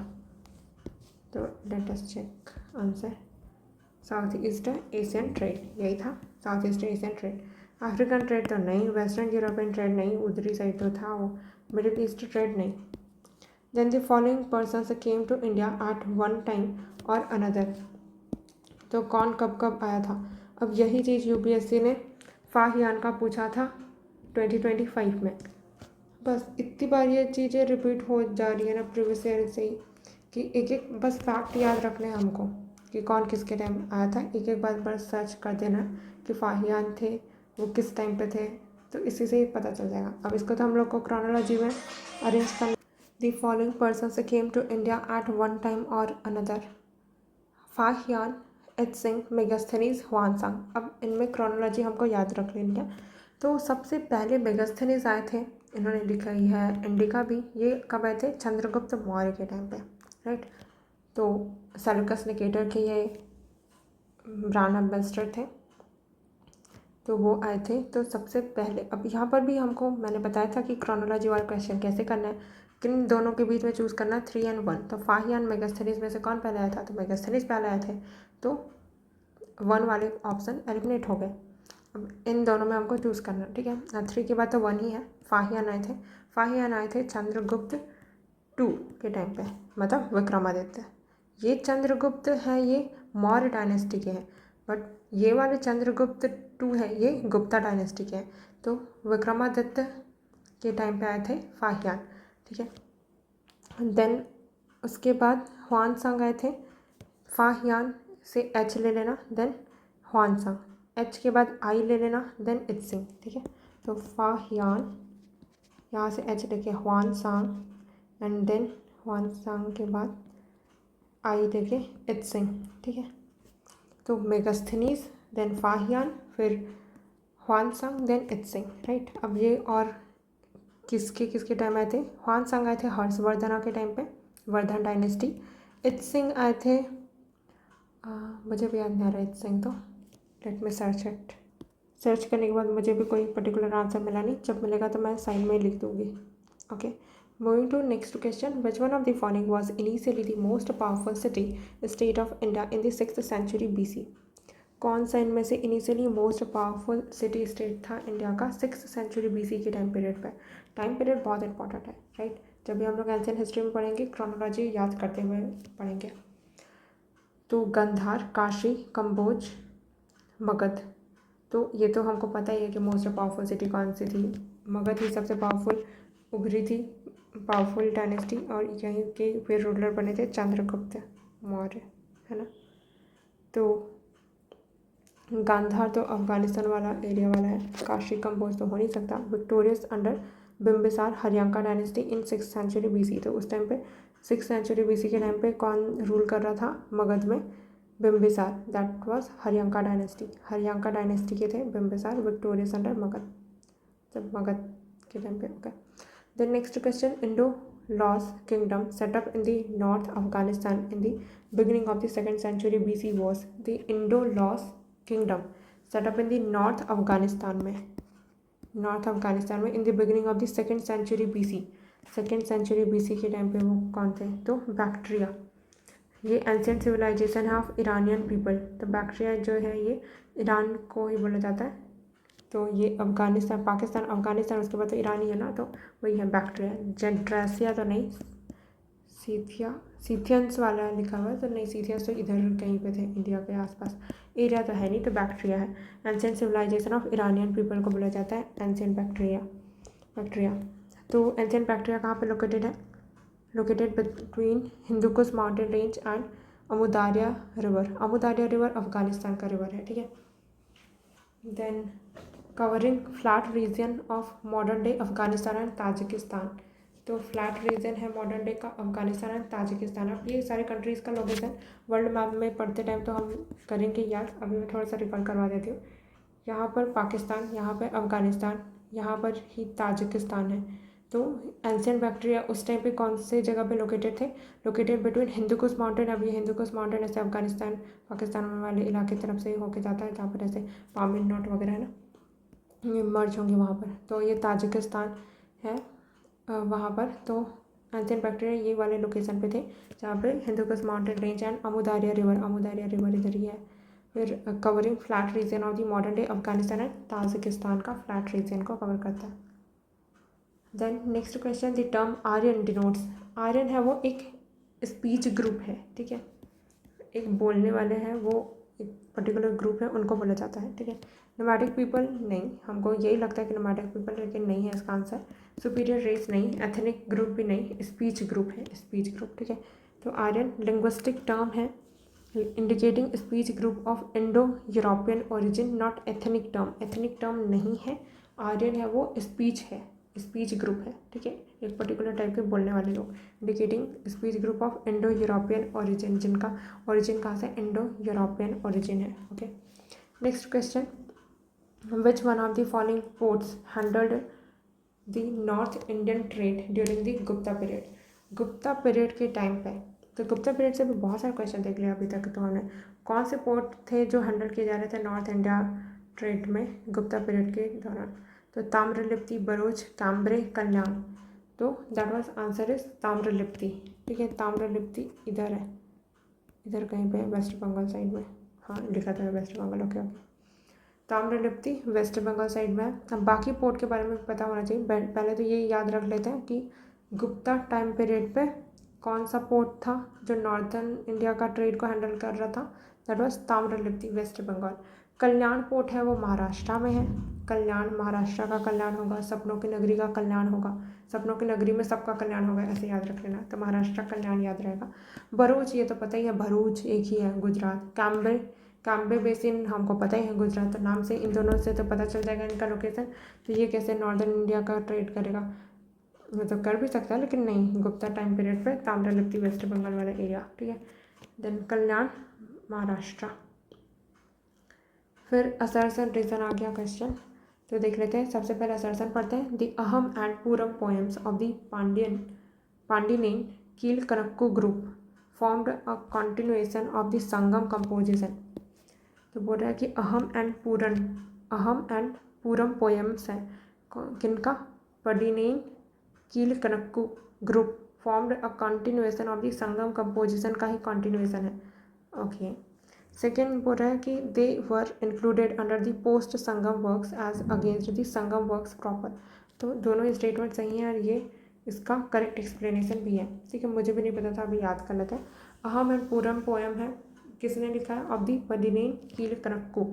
तो let us check answer, South East Asian trade, यही था South East Asian trade. African trade तो नहीं, वेस्टर्न यूरोपियन ट्रेड नहीं, उधरी साइड तो था वो, मिडिल ईस्ट ट्रेड नहीं। Then the following persons came to India at one time और अनदर, तो कौन कब कब आया था? अब यही चीज़ यूपीएससी ने फाहियान का पूछा था 2025 में। बस इतनी बार ये चीज़ें रिपीट हो जा रही है ना प्रीवियस ईयर से ही, कि एक एक बस फैक्ट याद रखने हैं हमको कि कौन किसके टाइम आया था, एक एक बार बस सर्च कर देना कि फाहियान थे वो किस टाइम पे थे, तो इसी से ही पता चल जाएगा। अब इसको तो हम लोग को क्रोनोलॉजी में अरेंज करना। The following persons came to India at one time और another, Fahien, Itsing, Megasthenes, Xuanzang. अब इनमें क्रोनोलॉजी हमको याद रख लेनी है। तो सबसे पहले मेगास्थनीज आए थे, इन्होंने लिखा ही है, इंडिका भी। ये कब आए थे? चंद्रगुप्त मौर्य के टाइम पे, राइट। तो सेल्यूकस निकेटर के ये ब्रांड एम्बेसडर थे, तो वो आए थे। तो सबसे पहले, अब यहाँ पर भी हमको मैंने बताया था कि क्रोनोलॉजी वाला क्वेश्चन कैसे करना है, किन दोनों के बीच में चूज़ करना है, 3 और 1। तो फाहियान मेगास्थनीज में से कौन पहले आया था? तो मेगास्थनीज पहले आए थे, तो 1 वाले ऑप्शन एलिमिनेट हो गए। अब इन दोनों में हमको चूज़ करना, ठीक है। 3 के बाद तो 1 ही है। फाहियान आए थे, फाहियान आए थे चंद्रगुप्त 2 के टाइम पे, मतलब विक्रमादित्य। ये चंद्रगुप्त है, ये मौर्य डायनेस्टी के हैं, बट ये वाले चंद्रगुप्त 2 है, ये गुप्ता डायनेस्टी के हैं। तो विक्रमादित्य के टाइम पे आए थे फाहियान, ठीक है। देन उसके बाद हुआनसांग आए थे, फाहियान से एच ले लेना, देन हुआनसांग, एच के बाद आई ले लेना, देन इत्सिंग, ठीक है। तो फाहियान, यहाँ से एच लेके हुआनसांग एंड देन हुआनसांग के बाद आई लेके इत्सिंग, ठीक है। तो मेगास्थनीज, देन फाहियान, फिर हुआनसांग, देन इत्सिंग, राइट। अब ये और किसके किसके टाइम आए थे? हुआनसांग आए थे हर्षवर्धना के टाइम पे, वर्धन डायनेस्टी। इत्सिंग आए थे, मुझे भी याद नहीं आ रहा इत्सिंग, तो let me search it. Search करने के बाद मुझे भी कोई पर्टिकुलर आंसर मिला नहीं, जब मिलेगा तो मैं साइन में लिख दूँगी। Okay, moving to next question, which one of the following was initially the most powerful city state of India in the 6th century BC? कौन सा इनमें से initially most powerful city state था इंडिया का 6th century BC के time period पर? Time period बहुत important है, राइट। जब भी हम लोग एंशिएंट हिस्ट्री में पढ़ेंगे, क्रोनोलॉजी याद करते हुए पढ़ेंगे। तो गंधार, काशी, कंबोज, मगध। तो ये तो हमको पता ही है कि मोस्ट पावरफुल सिटी कौन सी थी, मगध ही सबसे पावरफुल उभरी थी, पावरफुल डायनेस्टी, और यहीं के फिर रूलर बने थे चंद्रगुप्त मौर्य, है ना। तो गांधार तो अफगानिस्तान वाला एरिया वाला है, काशी कंबोज तो हो नहीं सकता। Victorious under Bimbisara Haryanka dynasty in 6th century BC, तो उस टाइम पे 6th सेंचुरी BC के टाइम पे कौन रूल कर रहा था मगध में? Bimbisara, that was Haryanka dynasty, Haryanka dynasty के थे बिम्बिसार। विक्टोरियस अंडर मगध, जब मगध के टाइम पे, okay. Then next question, Indo loss kingdom set up in the north Afghanistan in the beginning of the 2nd century BC was the Indo loss kingdom set up in the north Afghanistan में, north Afghanistan में in the beginning of the 2nd century BC, 2nd century BC के time पे वो कौन थे? तो Bactria. ये ancient civilisation है ऑफ ईरानियन पीपल, तो बैक्ट्रिया जो है ये ईरान को ही बोला जाता है। तो ये अफगानिस्तान, पाकिस्तान, अफगानिस्तान, उसके बाद तो ईरानी है ना, तो वही है बैक्ट्रिया। जेड्रेसिया तो नहीं, सीथिया, सीथियंस वाला लिखा हुआ है, तो नहीं, सीथियंस तो इधर कहीं पे थे इंडिया के आसपास, एरिया तो है नहीं, तो बैक्ट्रिया है। Ancient civilisation of Iranian people को बोला जाता है एंशिएंट बैक्ट्रिया। तो एंशिएंट बैक्ट्रिया कहाँ पे लोकेटेड है? Located between Hindu Kush mountain range and Amu Darya river. Amu Darya river Afghanistan का रिवर है, ठीक है। Then covering flat region of modern day Afghanistan and Tajikistan, तो फ्लैट रीजन है मॉडर्न डे का अफगानिस्तान एंड ताजिकिस्तान। अब ये सारे कंट्रीज़ का लोकेशन वर्ल्ड मैप में पढ़ते टाइम तो हम करेंगे यार, अभी मैं थोड़ा सा रिकॉल करवा देती हूँ। यहाँ पर पाकिस्तान, यहाँ पर अफ़गानिस्तान, यहाँ पर ही ताजिकिस्तान है। तो एंशियंट बैक्टीरिया उस टाइम पे कौन से जगह पे लोकेटेड थे? Located between Hindu Kush mountain. अब ये हिंदू कुश माउंटेन ऐसे अफगानिस्तान पाकिस्तान वाले इलाके तरफ से होके जाता है, जहाँ पर ऐसे पामिन नोट वगैरह है ना, ये मर्ज होंगे वहाँ पर। तो ये ताजिकिस्तान है वहाँ पर। तो एंशियंट बैक्टीरिया ये वाले लोकेशन पे थे जहाँ पे Hindu Kush mountain range and Amu Darya river इधर ही है। फिर covering flat region of the modern day Afghanistan and Tajikistan का फ्लैट रीजन को कवर करता है। Then next question, the term Aryan denotes. Aryan है वो एक स्पीच ग्रुप है, ठीक है, एक बोलने वाले हैं, वो एक पर्टिकुलर ग्रुप है, उनको बोला जाता है, ठीक है। नोमैडिक पीपल नहीं, हमको यही लगता है कि नोमैडिक पीपल, लेकिन नहीं है इसका आंसर। सुपीरियर रेस नहीं, एथनिक ग्रुप भी नहीं, स्पीच ग्रुप है, स्पीच ग्रुप, ठीक है। तो आर्यन लिंग्विस्टिक टर्म है indicating speech group of Indo European origin, not ethnic term. Ethnic term नहीं है, आर्यन है वो स्पीच है, स्पीच ग्रुप है, ठीक है, एक पर्टिकुलर टाइप के बोलने वाले लोग। Indicating speech group of Indo European origin, जिनका ओरिजिन कहाँ से? इंडो यूरोपियन ओरिजिन है, okay. Next question, which one of the following ports handled the north Indian trade during the Gupta period? Gupta period के time पे, तो गुप्ता पीरियड से भी बहुत सारे क्वेश्चन देख लिया अभी तक। तो हमने कौन से पोर्ट थे जो हैंडल किए जा रहे थे नॉर्थ इंडिया ट्रेड में गुप्ता पीरियड के दौरान? तो ताम्रलिप्ति, बरूच, काम्ब्रे, कल्याण। तो that was answer is Tamralipti, ठीक है। ताम्रलिप्ति इधर है, इधर कहीं पे वेस्ट बंगाल साइड में, हाँ लिखा था West Bengal, okay okay. Tamralipti West Bengal side में है। अब बाकी पोर्ट के बारे में पता होना चाहिए। पहले तो ये याद रख लेते हैं कि गुप्ता टाइम पीरियड पे कौन सा पोर्ट था जो नॉर्थर्न इंडिया का ट्रेड को हैंडल कर रहा था? That was Tamralipti, West Bengal. Kalyan port है वो महाराष्ट्र में है। कल्याण, महाराष्ट्र का कल्याण होगा, सपनों की नगरी का कल्याण होगा, सपनों की नगरी में सबका कल्याण होगा, ऐसे याद रख लेना। तो महाराष्ट्र कल्याण याद रहेगा। भरूच ये तो पता ही है, भरूच एक ही है, गुजरात। काम्बे बेसिन हमको पता ही है, गुजरात। तो नाम से इन दोनों से तो पता चल जाएगा इनका लोकेशन। तो ये कैसे नॉर्दर्न इंडिया का ट्रेड करेगा? ये तो कर भी सकता है, लेकिन नहीं, गुप्ता टाइम पीरियड पे ताम्रलिप्ति वेस्ट बंगाल वाला एरिया, ठीक है। देन कल्याण महाराष्ट्र। फिर असर्सन रीजन आ गया क्वेश्चन, तो देख लेते हैं। सबसे पहले असर्सन पढ़ते हैं। The Aham and Puram poems of the Pandyan Kilkanakku group formed a continuation of the Sangam composition. तो बोल रहा है कि अहम एंड पूरम पोएम्स है किनका? Pandyan Kilkanakku group formed a continuation of the Sangam composition का ही कंटिन्यूएशन है, ओके। सेकेंड बोल रहा है कि they were included under the post Sangam works as against the Sangam works proper. तो दोनों स्टेटमेंट सही हैं और ये इसका करेक्ट एक्सप्लेनेशन भी है, ठीक है। मुझे भी नहीं पता था, अभी याद कर लेते हैं। अहम एंड पूरम पोएम है, किसने लिखा है? Of the Pandyan Kilkanakku,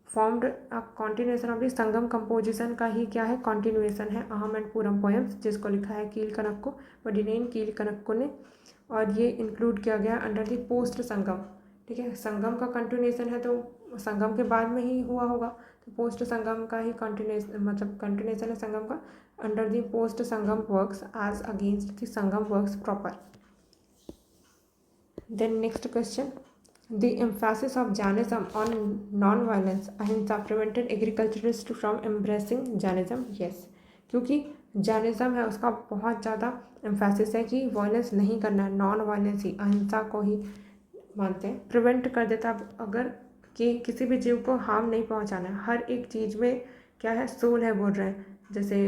formed a continuation of the Sangam composition का ही क्या है? कॉन्टिन्यूएशन है अहम एंड पूरम पोएम्स, जिसको लिखा है कीलकनक्कू, पांडियन कीलकनक्कू ने। और ये इंक्लूड किया गया अंडर द पोस्ट संगम, ठीक है। संगम का कंटिन्यूएशन है तो संगम के बाद में ही हुआ होगा, तो पोस्ट संगम का ही कंटिन्यूएशन, मतलब कंटिन्यूएशन है संगम का, under the post Sangam works as against the Sangam works proper. Then next question, the emphasis of Jainism on non violence ahimsa prevented agriculturist from embracing Jainism. Yes, क्योंकि जैनिज्म है उसका बहुत ज़्यादा एम्फेसिस है कि वायलेंस नहीं करना है, नॉन वायलेंस ही, अहिंसा को ही मानते हैं। प्रिवेंट कर देता, अगर कि किसी भी जीव को हार्म नहीं पहुंचाना है। हर एक चीज़ में क्या है? सोल है बोल रहे हैं, जैसे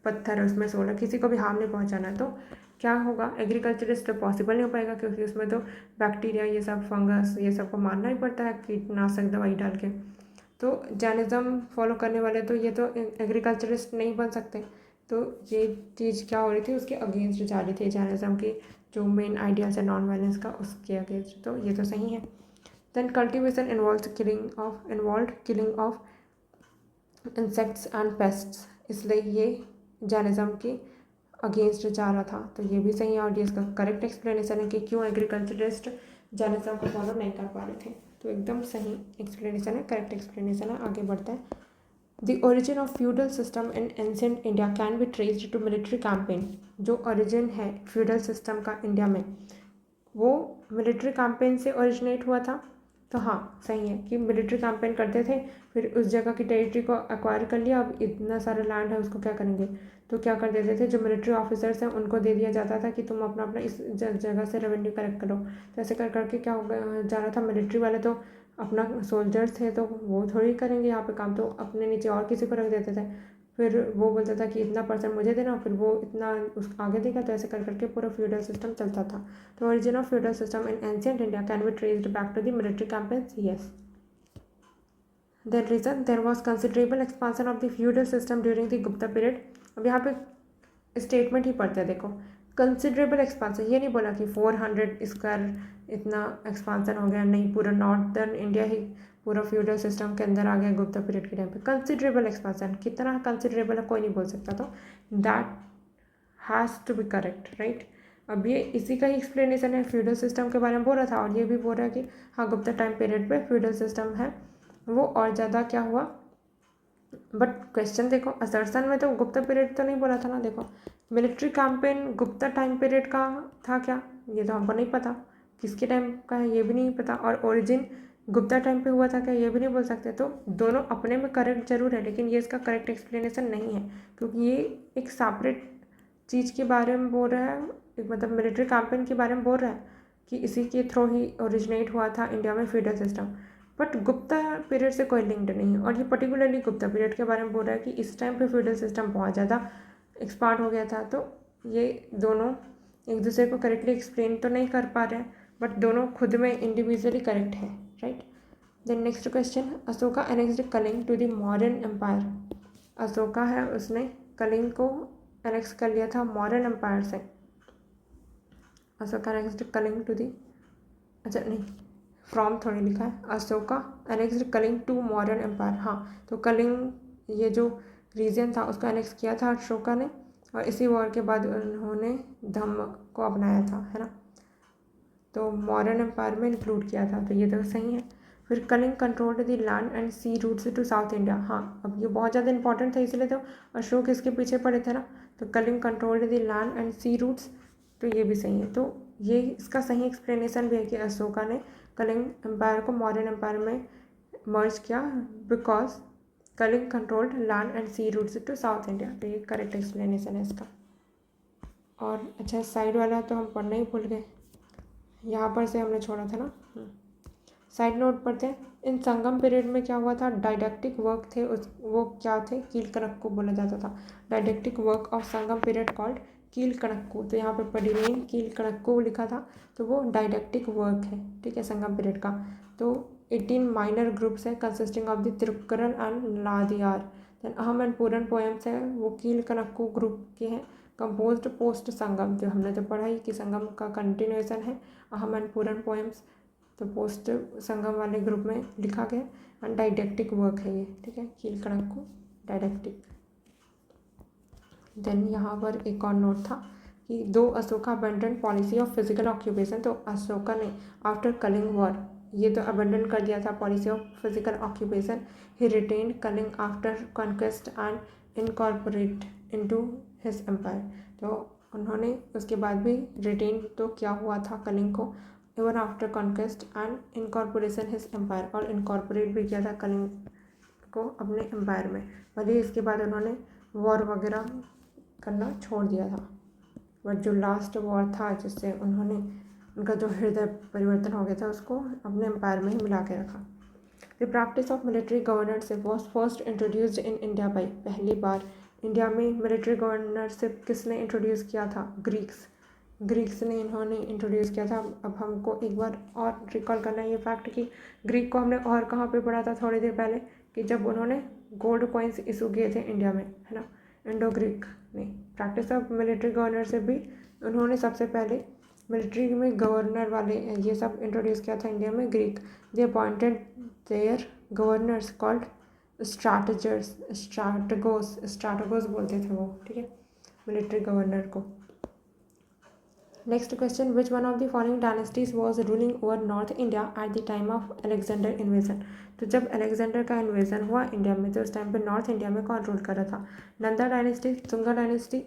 पत्थर है उसमें सोल है, किसी को भी हार्म नहीं पहुंचाना है। तो क्या होगा? एग्रीकल्चरिस्ट तो पॉसिबल नहीं हो पाएगा, क्योंकि उसमें तो बैक्टीरिया, ये सब फंगस, ये सब को मारना ही पड़ता है कीटनाशक दवाई डाल के। तो जैनिज्म फॉलो करने वाले तो ये तो एग्रीकल्चरिस्ट नहीं बन सकते। तो ये चीज़ क्या हो रही थी? उसके अगेंस्ट जा रही थी, जैनिज्म की जो मेन आइडियाज है नॉन वायलेंस का, उसके अगेंस्ट। तो ये तो सही है। Then cultivation involve killing of insects and pests, इसलिए ये जैनिज्म के अगेंस्ट जा रहा था। तो ये भी सही है, और ये इसका करेक्ट एक्सप्लेनेशन है कि क्यों एग्रीकल्चरिस्ट जैनिज्म को फॉलो नहीं कर पा रहे थे। तो एकदम सही एक्सप्लेनेशन है, करेक्ट एक्सप्लेनेशन है। आगे बढ़ते हैं। The origin of feudal system in ancient India can be traced to military campaign. जो ओरिजिन है फ्यूडल सिस्टम का इंडिया में, वो मिलिट्री कैंपेन से ओरिजिनेट हुआ था। तो हाँ सही है कि मिलिट्री कैंपेन करते थे, फिर उस जगह की टेरिटरी को एक्वायर कर लिया, अब इतना सारा लैंड है उसको क्या करेंगे, तो क्या कर देते थे जो मिलिट्री ऑफिसर्स हैं उनको दे दिया जाता था कि तुम अपना अपना इस जगह से रेवेन्यू कलेक्ट करो। तो ऐसे कर करके क्या हो जा रहा था, मिलिट्री वाले तो अपना सोल्जर्स थे तो वो थोड़ी करेंगे यहाँ पे काम, तो अपने नीचे और किसी को रख देते थे, फिर वो बोलता था कि इतना परसेंट मुझे देना, फिर वो इतना उस आगे देगा, तो ऐसे कर करके पूरा फ्यूडल सिस्टम चलता था। तो origin of feudal system in ancient India can be traced back to the military campaigns, yes. Then reason there was considerable expansion of the feudal system during the Gupta period। अब यहाँ पे statement ही पढ़ते हैं, देखो considerable expansion, ये नहीं बोला कि 400 स्क्वायर इतना एक्सपांसन हो गया, नहीं, पूरा नॉर्थर्न इंडिया ही पूरा फ्यूडल सिस्टम के अंदर आ गया गुप्ता पीरियड के टाइम पे। कंसिडरेबल एक्सपांसन कितना कंसिडरेबल है कोई नहीं बोल सकता, तो that has to be correct, right. अब ये इसी का ही एक्सप्लेनेशन है, फ्यूडल सिस्टम के बारे में बोल रहा था और ये भी बोल रहा है कि हाँ गुप्ता टाइम पीरियड पे फ्यूडल सिस्टम है वो और ज़्यादा क्या हुआ। बट क्वेश्चन देखो, असर्सन में तो गुप्ता पीरियड तो नहीं बोला था ना, देखो military campaign Gupta time period का था क्या, ये तो हमको नहीं पता, किसके टाइम का है ये भी नहीं पता, और ओरिजिन गुप्ता टाइम पे हुआ था क्या ये भी नहीं बोल सकते। तो दोनों अपने में करेक्ट जरूर है, लेकिन ये इसका करेक्ट एक्सप्लेनेशन नहीं है, क्योंकि ये एक सेपरेट चीज़ के बारे में बोल रहा है, मतलब मिलिट्री कैंपेन के बारे में बोल रहा है कि इसी के थ्रू ही ओरिजिनेट हुआ था इंडिया में feudal system, but Gupta period से कोई लिंक्ड नहीं है। और ये पर्टिकुलरली गुप्ता पीरियड के बारे में बोल रहा है कि इस टाइम पे फ्यूडल सिस्टम बहुत ज़्यादा एक्सपांड हो गया था, तो ये दोनों एक दूसरे को करेक्टली एक्सप्लेन तो नहीं कर पा रहे हैं, बट दोनों खुद में इंडिविजुअली करेक्ट है, right. Then next question, Ashoka annexed Kalinga to the Mauryan empire. Ashoka है उसने कलिंग को एनेक्स कर लिया था मौर्यन एम्पायर से। Ashoka annexed Kalinga to the, अच्छा नहीं, फ्रॉम थोड़ी लिखा है, Ashoka annexed Kalinga to Mauryan empire, हाँ तो कलिंग ये जो रीजन था उसको एनेक्स किया था अशोका ने, और इसी वॉर के बाद उन्होंने धम्म को अपनाया था, है ना, तो मौर्यन एम्पायर में इंक्लूड किया था, तो ये तो सही है। फिर Kalinga controlled the land and sea routes to South India, हाँ अब ये बहुत ज़्यादा इंपॉर्टेंट था इसलिए तो अशोक इसके पीछे पड़े थे ना, तो Kalinga controlled the land and sea routes, तो ये भी सही है। तो ये इसका सही एक्सप्लेनेशन भी है कि अशोका ने कलिंग एम्पायर को मौर्यन एम्पायर में मर्ज किया because Kalinga controlled land and sea routes to South India, तो ये करेक्ट एक्सप्लेनेशन है इसका। और अच्छा साइड वाला तो हम पढ़ना ही भूल गए, यहाँ पर से हमने छोड़ा था ना, साइड नोट पढ़ते हैं। इन संगम पीरियड में क्या हुआ था, डायडेक्टिक वर्क थे उस, वो क्या थे, कील कणक्कु बोला जाता था, didactic work of Sangam period called Kil Kanakku, तो यहाँ पे पडिमेन कील कणक्कु लिखा था, तो वो डायडेक्टिक वर्क है, ठीक है, संगम पीरियड का। तो 18 माइनर ग्रुप्स है consisting of the Tirukkural and Naladiyar. Then Aham and Puram poems है वो कील कणक्कु ग्रुप के हैं, कंपोज्ड पोस्ट संगम, जो हमने तो पढ़ा ही कि संगम का कंटिन्यूएशन है अहम एंड पूरन पोएम्स, तो पोस्ट संगम वाले ग्रुप में लिखा गया, एंड डायडेक्टिक वर्क है ये, ठीक है, कील कणक्कु डायडेक्टिक। देन यहाँ पर एक और नोट था कि दो Ashoka abandon policy of physical occupation, तो अशोका ने आफ्टर कलिंग वॉर ये तो अबेंडन कर दिया था policy of physical occupation, he retained Kalinga after conquest and incorporate into his empire, तो उन्होंने उसके बाद भी रिटेन तो क्या हुआ था कलिंग को even after conquest and incorporation his empire, और इनकॉर्पोरेट भी किया था कलिंग को अपने एम्पायर में, भले इसके बाद उन्होंने वॉर वगैरह करना छोड़ दिया था, बट जो लास्ट वॉर था जिससे उन्होंने उनका जो हृदय परिवर्तन हो गया था उसको अपने एम्पायर में ही मिला के रखा। The practice of military governorship was first introduced in India by, पहली बार इंडिया में मिलिट्री गवर्नरशिप किसने इंट्रोड्यूस किया था, ग्रीक्स ने इन्होंने इंट्रोड्यूस किया था। अब हमको एक बार और रिकॉल करना है ये फैक्ट कि ग्रीक को हमने और कहाँ पे पढ़ा था थोड़ी देर पहले, कि जब उन्होंने गोल्ड कॉइन्स इशू किए थे इंडिया में, है ना, इंडो ग्रीक ने प्रैक्टिस ऑफ मिलिट्री गवर्नरशिप भी उन्होंने सबसे पहले मिलिट्री में गवर्नर वाले ये सब इंट्रोड्यूस किया था इंडिया में Greek. They appointed their governors called strategos बोलते थे वो, ठीक है, मिलिट्री गवर्नर को। Next question, which one of the following dynasties was ruling over north India at the time of Alexander invasion, तो जब अलेक्जेंडर का इन्वेजन हुआ इंडिया में तो उस टाइम पे नॉर्थ इंडिया में कौन रूल कर रहा था, Nanda dynasty, Tunga dynasty,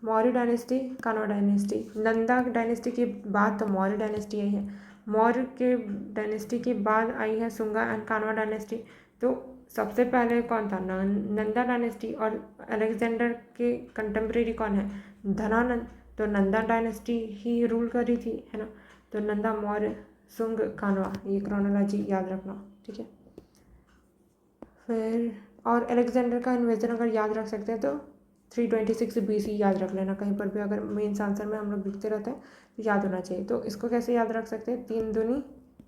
Maurya dynasty, Kanva dynasty. Nanda dynasty के बाद तो मौर्य डायनेस्टी आई है, मौर्य के डायनेस्टी के बाद आई है सुंगा एंड कान्वा डायनेस्टी। तो सबसे पहले कौन था? नंदा डायनेस्टी। और अलेक्जेंडर के कंटेम्प्रेरी कौन है? धनानंद। तो नंदा डायनेस्टी ही रूल कर रही थी, है ना। तो नंदा, मौर्य, सुंग, कान्वा, ये क्रोनोलॉजी याद रखना, ठीक है। फिर और अलेक्जेंडर का इन्वेजन अगर याद रख सकते हैं तो 326 BC याद रख लेना। कहीं पर भी अगर मेंस आंसर में हम लोग लिखते रहते हैं तो याद होना चाहिए। तो इसको कैसे याद रख सकते हैं? 3 दूनी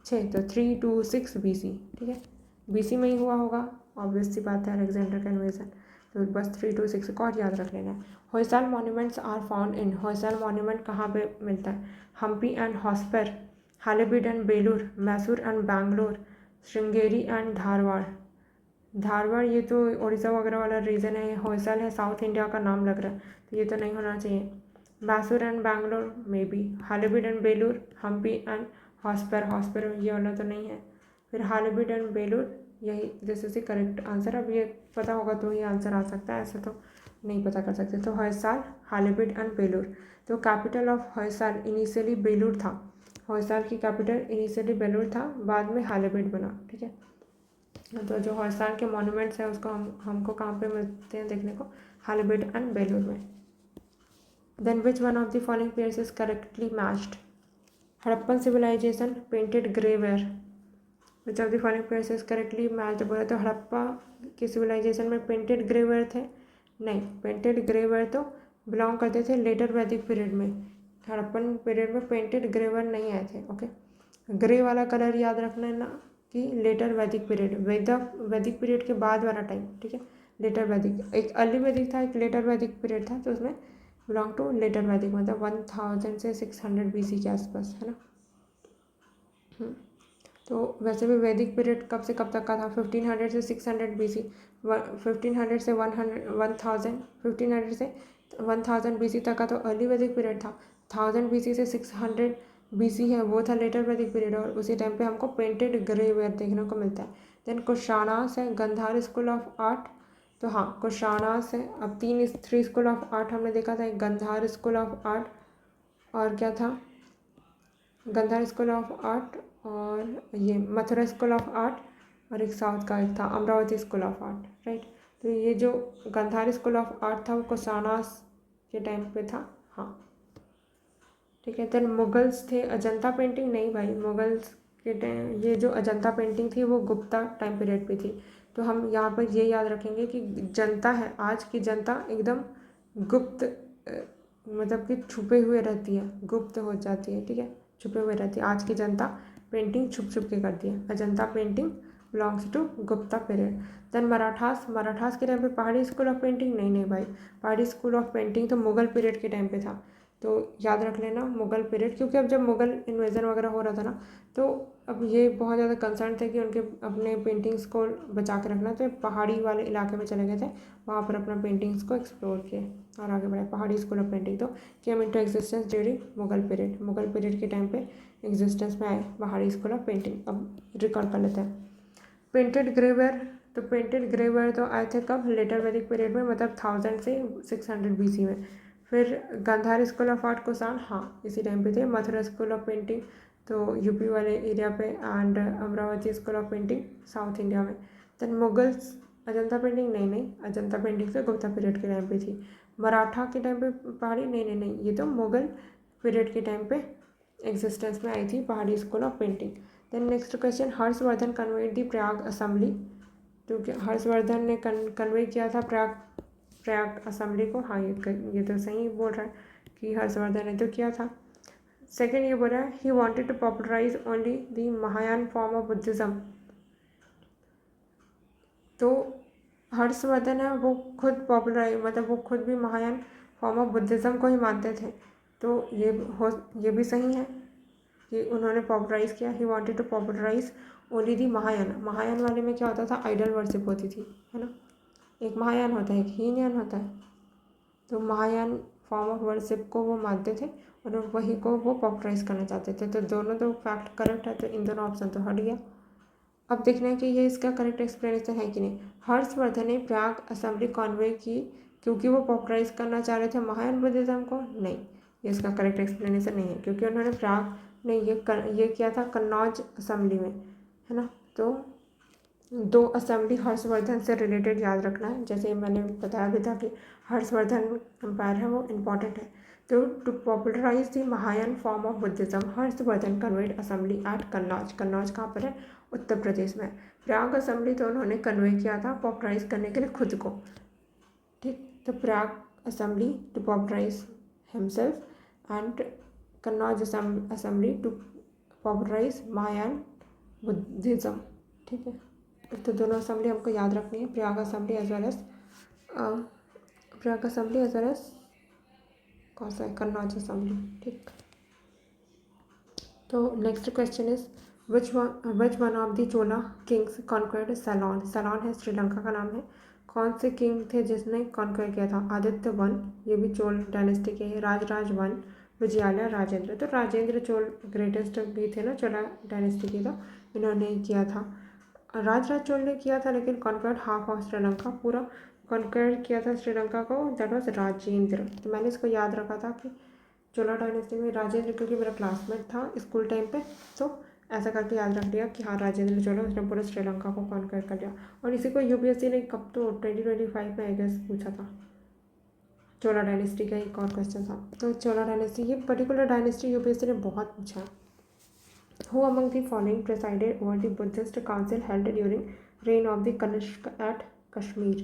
6, तो 326 BC, ठीक है। BC में ही हुआ होगा, ऑब्वियस सी बात है, अलेक्जेंडर का इन्वेजन। तो बस 326 को और याद रख लेना है। Hoysala monuments are found in. Hoysala monument कहाँ पे मिलता है? Hampi and Hospet, Halebid and Belur, Mysore and Bangalore, Sringeri and Dharwad. Dharwad ये तो उड़ीसा वगैरह वाला रीजन है, होयसाल है साउथ इंडिया का नाम लग रहा है, तो ये तो नहीं होना चाहिए। मैसूर एंड बैंगलोर में भी, हालेबीड एंड बेलूर, हम्पी एंड हॉस्पर, हॉस्पर ये वाला तो नहीं है। फिर हालेबीड एंड बेलूर, यही this is the correct answer. अब ये पता होगा तो ये आंसर आ सकता है, ऐसे तो नहीं पता कर सकते। तो होयसाल, हालेबीड एंड बेलूर। तो capital of Hoysala initially Belur था। होयसाल की कैपिटल इनिशियली बेलूर था, बाद में हालेबीड बना, ठीक है। तो जो होयसाल के मॉन्यूमेंट्स हैं उसको हमको कहाँ पे मिलते हैं देखने को? हालेबीड एंड बेलूर में। Then which one of the following pairs is correctly matched? Harappan civilization, painted grey ware. Which of the following pairs is correctly matched बोला तो हड़प्पा की सिविलाइजेशन में पेंटेड ग्रेवेयर थे? नहीं, पेंटेड ग्रेवेयर तो बिलोंग करते थे लेटर वैदिक पीरियड में। हड़प्पन पीरियड में पेंटेड ग्रेवेयर नहीं आए थे, ओके। ग्रे वाला कलर याद रखना है ना, कि लेटर वैदिक पीरियड, वैदिक पीरियड के बाद वाला टाइम, ठीक है। लेटर वैदिक, एक अर्ली वैदिक था, एक लेटर वैदिक पीरियड था, तो उसमें बिलोंग टू लेटर वैदिक, मतलब 1000 से 600 BC के आसपास, है ना। तो वैसे भी वैदिक पीरियड कब से कब तक का था? 1500 से 600 BC, 1500 से 1000, 1500 से 1000 BC तक का तो अर्ली वैदिक पीरियड था। 1000 BC से 600 BC है, वो था लेटर वैदिक पीरियड, और उसी टाइम पे हमको पेंटेड ग्रेवेयर देखने को मिलता है। देन कुशाणास है, गंधार स्कूल ऑफ आर्ट। तो हाँ, कुशाणास है। अब 3 स्कूल ऑफ आर्ट हमने देखा था, एक गंधार स्कूल ऑफ आर्ट, और क्या था? गंधार स्कूल ऑफ आर्ट, और ये मथुरा स्कूल ऑफ आर्ट, और एक साउथ का एक था Amravati school of art, right. तो ये जो गंधार स्कूल ऑफ आर्ट था वो कुशाणास के टाइम पे था, हाँ, ठीक है। देन मुगल्स थे, अजंता पेंटिंग नहीं भाई, मुगल्स के टाइम ये जो अजंता पेंटिंग थी वो गुप्ता टाइम पीरियड पे थी। तो हम यहाँ पर ये याद रखेंगे कि जनता है, आज की जनता एकदम गुप्त, मतलब कि छुपे हुए रहती है, गुप्त हो जाती है, ठीक है, छुपे हुए रहती है। आज की जनता पेंटिंग छुप छुप के करती है। Ajanta painting belongs to Gupta period. Then Marathas, Marathas के टाइम पे पहाड़ी स्कूल ऑफ पेंटिंग नहीं भाई, पहाड़ी स्कूल ऑफ पेंटिंग तो मुगल पीरियड के टाइम पे था। तो याद रख लेना मुगल पीरियड, क्योंकि अब जब मुगल इन्वेजन वगैरह हो रहा था ना, तो अब ये बहुत ज़्यादा कंसर्न थे कि उनके अपने पेंटिंग्स को बचा के रखना, तो पहाड़ी वाले इलाके में चले गए थे, वहाँ पर अपना पेंटिंग्स को एक्सप्लोर किए और आगे बढ़े। पहाड़ी स्कूल ऑफ पेंटिंग तो came into existence during Mughal period, Mughal period के टाइम पे एग्जिस्टेंस में आए पहाड़ी स्कूल ऑफ पेंटिंग। अब रिकॉर्ड कर लेते हैं। पेंटेड ग्रेवेयर, तो पेंटेड ग्रेवेयर तो आए थे कब? लेटर वैदिक पीरियड में, मतलब 1000 से 600 BC में। फिर Gandhara school of art Kushan, हाँ, इसी टाइम पे थे। मथुरा स्कूल ऑफ पेंटिंग तो यूपी वाले एरिया पे, and Amaravati school of painting south India में। देन मुगल्स, अजंता पेंटिंग नहीं, अजंता पेंटिंग तो गुप्ता पीरियड के टाइम पे थी। मराठा के टाइम पे पहाड़ी नहीं, ये तो मुगल पीरियड के टाइम पे एग्जिस्टेंस में आई थी Pahari school of painting. Then next question, Harshavardhana conveyed the Prayag assembly. तो हर्षवर्धन ने कन्वे किया था प्रयाग असेंबली को, हाँ, ये तो सही बोल रहा है कि हर्षवर्धन ने तो किया था। सेकेंड ये बोल रहा है, he wanted to popularize only the Mahayana form of Buddhism. तो हर्षवर्धन है वो खुद पॉपुलराइज, मतलब वो खुद भी महायान फॉर्म ऑफ बुद्धिज़्म को ही मानते थे। तो ये भी सही है कि उन्होंने पॉपुलराइज किया। He wanted to popularize only the Mahayana. Mahayana वाले में क्या होता था? आइडल वर्शिप होती थी, है ना। एक महायान होता है, एक हीनयान होता है। तो महायान फॉर्म ऑफ वर्शिप को वो मानते थे और वही को वो पॉपुलराइज करना चाहते थे। तो दोनों तो फैक्ट करेक्ट है, तो इन दोनों ऑप्शन तो हट गया। अब देखना है कि ये इसका करेक्ट एक्सप्लेनेशन है कि नहीं। हर्षवर्धन ने प्रयाग असेंबली कॉन्वे की क्योंकि वो पॉपुलराइज करना चाह रहे थे महायान बुद्धिज्म को? नहीं, ये इसका करेक्ट एक्सप्लेनेशन नहीं है, क्योंकि उन्होंने प्रयाग नहीं, ये किया था कन्नौज असेंबली में, है ना। तो 2 असेंबली हर्षवर्धन से रिलेटेड याद रखना है, जैसे मैंने बताया भी था कि हर्षवर्धन एम्पायर है वो इम्पॉर्टेंट है। तो to popularize the Mahayana form of Buddhism Harshavardhana conveyed assembly at Kannauj. Kannauj कहाँ पर है? उत्तर प्रदेश में। प्रयाग असेंबली तो उन्होंने कन्वे किया था पॉपुलराइज करने के लिए खुद को, ठीक। तो Prayag assembly to popularise himself and Kannauj assembly to popularise Mahayana Buddhism, ठीक है। तो दोनों असेंबली हमको याद रखनी है, Prayag assembly as well as कौन सा है, कन्नौज असेंबली, ठीक। तो next question is which one of the Chola kings conquered Ceylon. Ceylon है श्रीलंका का नाम है। कौन से किंग थे जिसने कॉन्क्वेर किया था? आदित्य वन, ये भी चोल डायनेस्टी के हैं। राजराज वन, विजयालय, राजेंद्र। तो राजेंद्र चोल ग्रेटेस्ट भी थे ना चोला डायनेस्टी के, तो इन्होंने किया था। राजराज चोल ने किया था, लेकिन कॉन्क्वेर्ड हाफ ऑफ श्रीलंका, पूरा कॉन्क्वेर किया था श्रीलंका को, दैट वाज राजेंद्र। तो मैंने इसको याद रखा था कि चोला डायनेस्टी में राजेंद्र, क्योंकि मेरा क्लासमेट था स्कूल टाइम पे, तो ऐसा करके याद रख लिया कि हाँ राजेंद्र चोला, उसने पूरे श्रीलंका को कॉन्क्वेर कर लिया। और इसी को यूपीएससी ने कब तो 2025 में आई गेस पूछा था, चोला डायनेस्टी का एक और क्वेश्चन था। तो चोला डायनेस्टी, ये पर्टिकुलर डायनेस्टी यूपीएससी ने बहुत पूछा है। Who among the following presided over the Buddhist council held during reign of the Kanishk at Kashmir?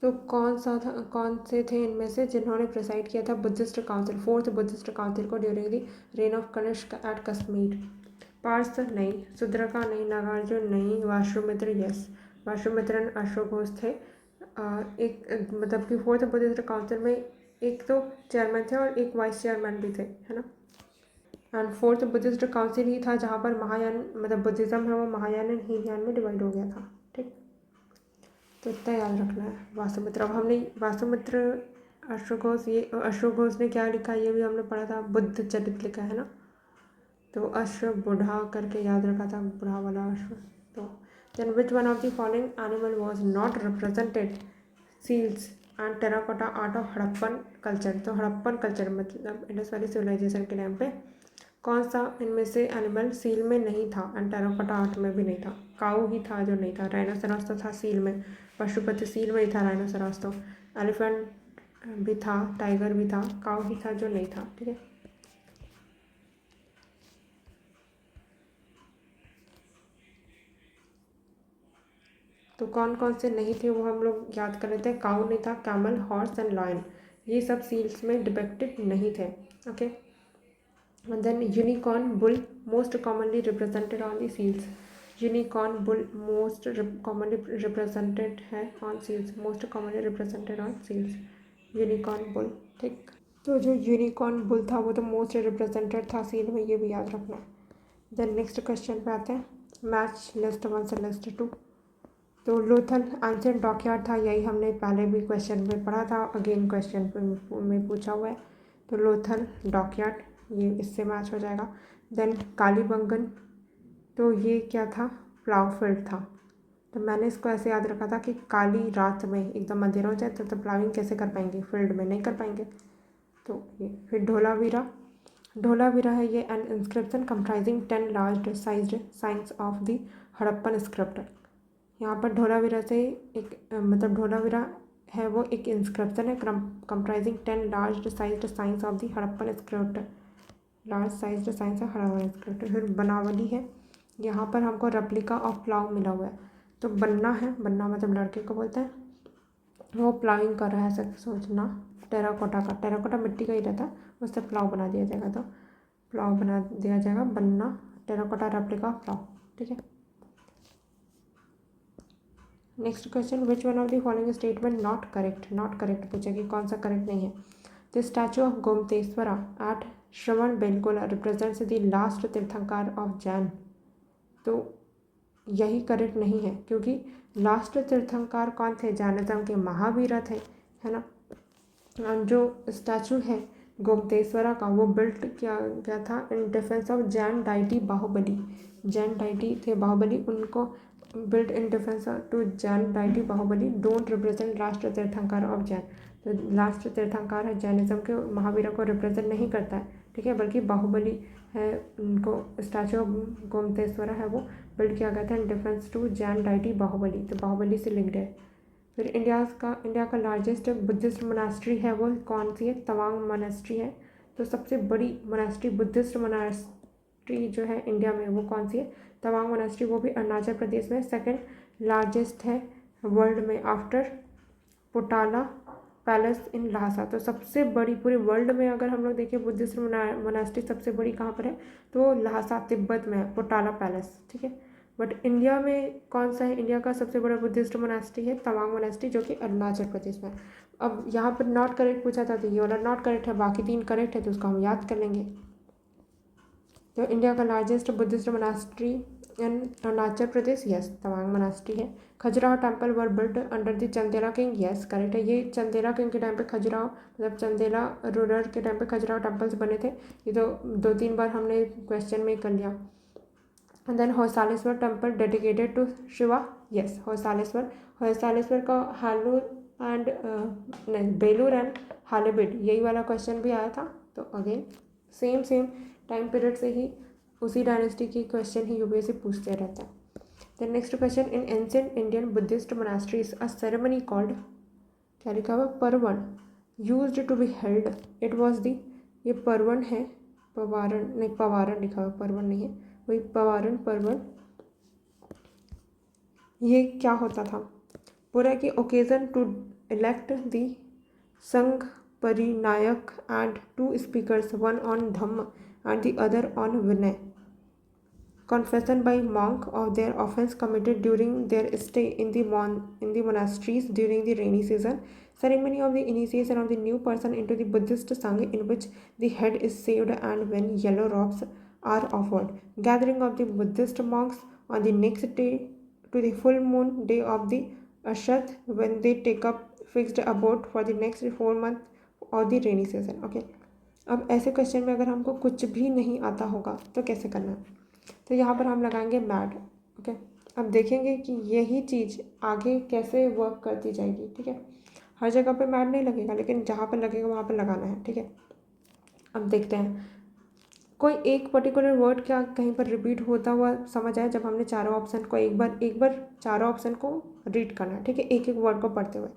तो कौन से थे इनमें से जिन्होंने प्रिसाइड किया था Buddhist council, 4th Buddhist council को during the reign of Kanishka at Kashmir? Parshva नहीं, सुद्रका नहीं, नागार्जुन नहीं, वाशुमित्र यस, वाशुमित्र अशोक घोष थे। एक मतलब कि 4th बुद्धिस्ट काउंसिल में एक तो चेयरमैन थे और एक वाइस चेयरमैन भी थे, है ना। एंड 4th बुद्धिस्ट काउंसिल ही था जहाँ पर महायान मतलब बुद्धिज़्म है वो महायान एंड हीनयान में डिवाइड हो गया था, ठीक। तो इतना याद रखना है। वासुमित्र, अब हमने वासुमित्र अशोक घोष, ये अशोक घोष ने क्या लिखा ये भी हमने पढ़ा था, बुद्ध चरित लिखा है ना। तो अश्व बुढ़ा करके याद रखा था, बुढ़ा वाला अश्व। तो then which one of the following animal was not represented? Seals and terracotta art of Harappan culture. तो हड़प्पन कल्चर मतलब इंडस वैली सिविलाइजेशन के टाइम पे कौन सा इनमें से एनिमल सील में नहीं था एंड टेराकोटा आर्ट में भी नहीं था? काऊ ही था जो नहीं था। राइनोसेरॉस तो था सील में, पशुपति सील में ही था राइनोसेरॉस। तो एलिफेंट भी था, टाइगर भी था, काऊ ही था जो नहीं था, ठीक है। तो कौन कौन से नहीं थे वो हम लोग याद कर लेते हैं। काऊ नहीं था, कैमल, हॉर्स एंड लॉयन, ये सब सील्स में डिपेक्टेड नहीं थे, okay. And then unicorn bull most commonly represented on the seals. Unicorn bull most commonly represented है on seals, most commonly represented on seals, unicorn bull, ठीक। तो जो unicorn bull था वो तो मोस्ट रिप्रेजेंटेड था सील में, ये भी याद रखना। देन नेक्स्ट क्वेश्चन पे आते हैं, मैच लिस्ट 1 से लिस्ट 2। तो लोथल एंशिएंट डॉकयार्ड था, यही हमने पहले भी क्वेश्चन में पढ़ा था, अगेन क्वेश्चन में पूछा हुआ है। तो लोथल डॉकयार्ड ये इससे मैच हो जाएगा। देन कालीबंगन, तो ये क्या था? प्लाउ फील्ड था। तो मैंने इसको ऐसे याद रखा था कि काली रात में एकदम अंधेरा हो जाए तो प्लाविंग कैसे कर पाएंगे, फील्ड में नहीं कर पाएंगे। तो ये फिर ढोलावीरा, ढोलावीरा है ये N inscription comprising 10 large sized science of the Harappan script. यहाँ पर ढोलावीरा से एक मतलब ढोलावीरा है वो एक इंस्क्रिप्शन है comprising 10 large sized science of the Harappan script, large sized science of Harappan script. फिर बनावली है, यहाँ पर हमको रेप्लिका ऑफ प्लाउ मिला हुआ है। तो बन्ना है, बन्ना मतलब लड़के को बोलते हैं, वो प्लाविंग कर रहा है, ऐसा सोचना। टेराकोटा का, टेराकोटा मिट्टी का ही रहता है, उससे प्लाव बना दिया जाएगा, तो प्लाव बना दिया जाएगा बन्ना, टेराकोटा रेप्लिका ऑफ प्लाव, ठीक है। Next question, which one of the following statement not correct? Not correct पूछा कि कौन सा करेक्ट नहीं है। The statue of Gomateshwara at Shravana Belagola represents the last तीर्थंकर ऑफ जैन। तो यही करेक्ट नहीं है, क्योंकि लास्ट तीर्थंकर कौन थे? जैनिज्म के महावीरा थे, है ना। जो स्टैचू है गोमतेश्वरा का वो बिल्ट किया गया था in defence of Jain deity Bahubali. Jain deity थे बाहुबली, उनको built in defence to Jain deity Bahubali don't represent last तीर्थंकर ऑफ जैन। तो लास्ट तीर्थंकर है जैनिज्म के, महावीरा को रिप्रेजेंट नहीं करता है, ठीक है, बल्कि बाहुबली है उनको स्टैचू ऑफ गोमतेश्वरा है वो बिल्ड किया गया था in defence to Jain deity Bahubali, तो बाहुबली से लिंक्ड है। फिर इंडिया का लार्जेस्ट बुद्धिस्ट मोनास्ट्री है वो कौन सी है, तवांग मोनास्ट्री है। तो सबसे बड़ी मोनास्ट्री बुद्धिस्ट मोनास्ट्री जो है इंडिया में वो कौन सी है, तवांग मोनास्ट्री, वो भी अरुणाचल प्रदेश में सेकंड लार्जेस्ट है वर्ल्ड में आफ्टर पोटाला पैलेस इन लहासा। तो सबसे बड़ी पूरे वर्ल्ड में अगर हम लोग देखें बुद्धिस्ट मोनास्ट्री सबसे बड़ी कहाँ पर है, तो लहासा तिब्बत में है, पोटाला पैलेस, ठीक है। बट इंडिया में कौन सा है, इंडिया का सबसे बड़ा बुद्धिस्ट मोनास्ट्री है तवांग मोनास्ट्री जो कि अरुणाचल प्रदेश में है। अब यहाँ पर नॉट करेक्ट पूछा था तो ये वाला नॉट करेक्ट है, बाकी 3 करेक्ट है तो उसको हम याद कर लेंगे। तो इंडिया का लार्जेस्ट बुद्धिस्ट मोनास्ट्री इन अरुणाचल प्रदेश, यस तवांग मोनास्ट्री है। Khajuraho temple were built under the Chandela king, yes correct है। ये चंदेला किंग के टाइम पे खजुराहो मतलब चंदेला रूलर के टाइम पे खजुराहो टेम्पल्स बने थे। ये तो 2-3 बार हमने क्वेश्चन में कर लिया। And then Hoysaleswara temple dedicated to Shiva, yes Hoysaleswara का हालूर एंड नहीं बेलूर एंड हालेबिड यही वाला क्वेश्चन भी आया था। तो अगेन सेम टाइम पीरियड से ही उसी डायनेस्टी के क्वेश्चन ही यूपीएससी पूछते रहता है। The next question, in ancient Indian Buddhist monasteries a ceremony called, क्या लिखा हुआ, Pavarana used to be held, it was the, ये परवन है, पवारण नहीं पवारण लिखा हुआ, परवन नहीं है, वही पवारण परवन। ये क्या होता था, पूरा की occasion to elect the sangha parinayaka and 2 speakers, one on dhamma and the other on Vinay. Confession by monk of their offense committed during their stay in the monasteries during the rainy season. Ceremony of the initiation of the new person into the Buddhist Sangha, in which the head is shaved and when yellow robes are offered. Gathering of the Buddhist monks on the next day to the full moon day of the Ashad, when they take up fixed abode for the next 4 months of the rainy season. Okay. अब ऐसे question में अगर हमको कुछ भी नहीं आता होगा तो कैसे करना है, तो यहाँ पर हम लगाएंगे मैड। ओके, अब देखेंगे कि यही चीज़ आगे कैसे वर्क करती जाएगी, ठीक है। हर जगह पे मैड नहीं लगेगा, लेकिन जहाँ पर लगेगा वहाँ पर लगाना है, ठीक है। अब देखते हैं कोई एक पर्टिकुलर वर्ड क्या कहीं पर रिपीट होता हुआ समझ आया, जब हमने चारों ऑप्शन को एक बार चारों ऑप्शन को रीड करना है, ठीक है, एक वर्ड को पढ़ते हुए।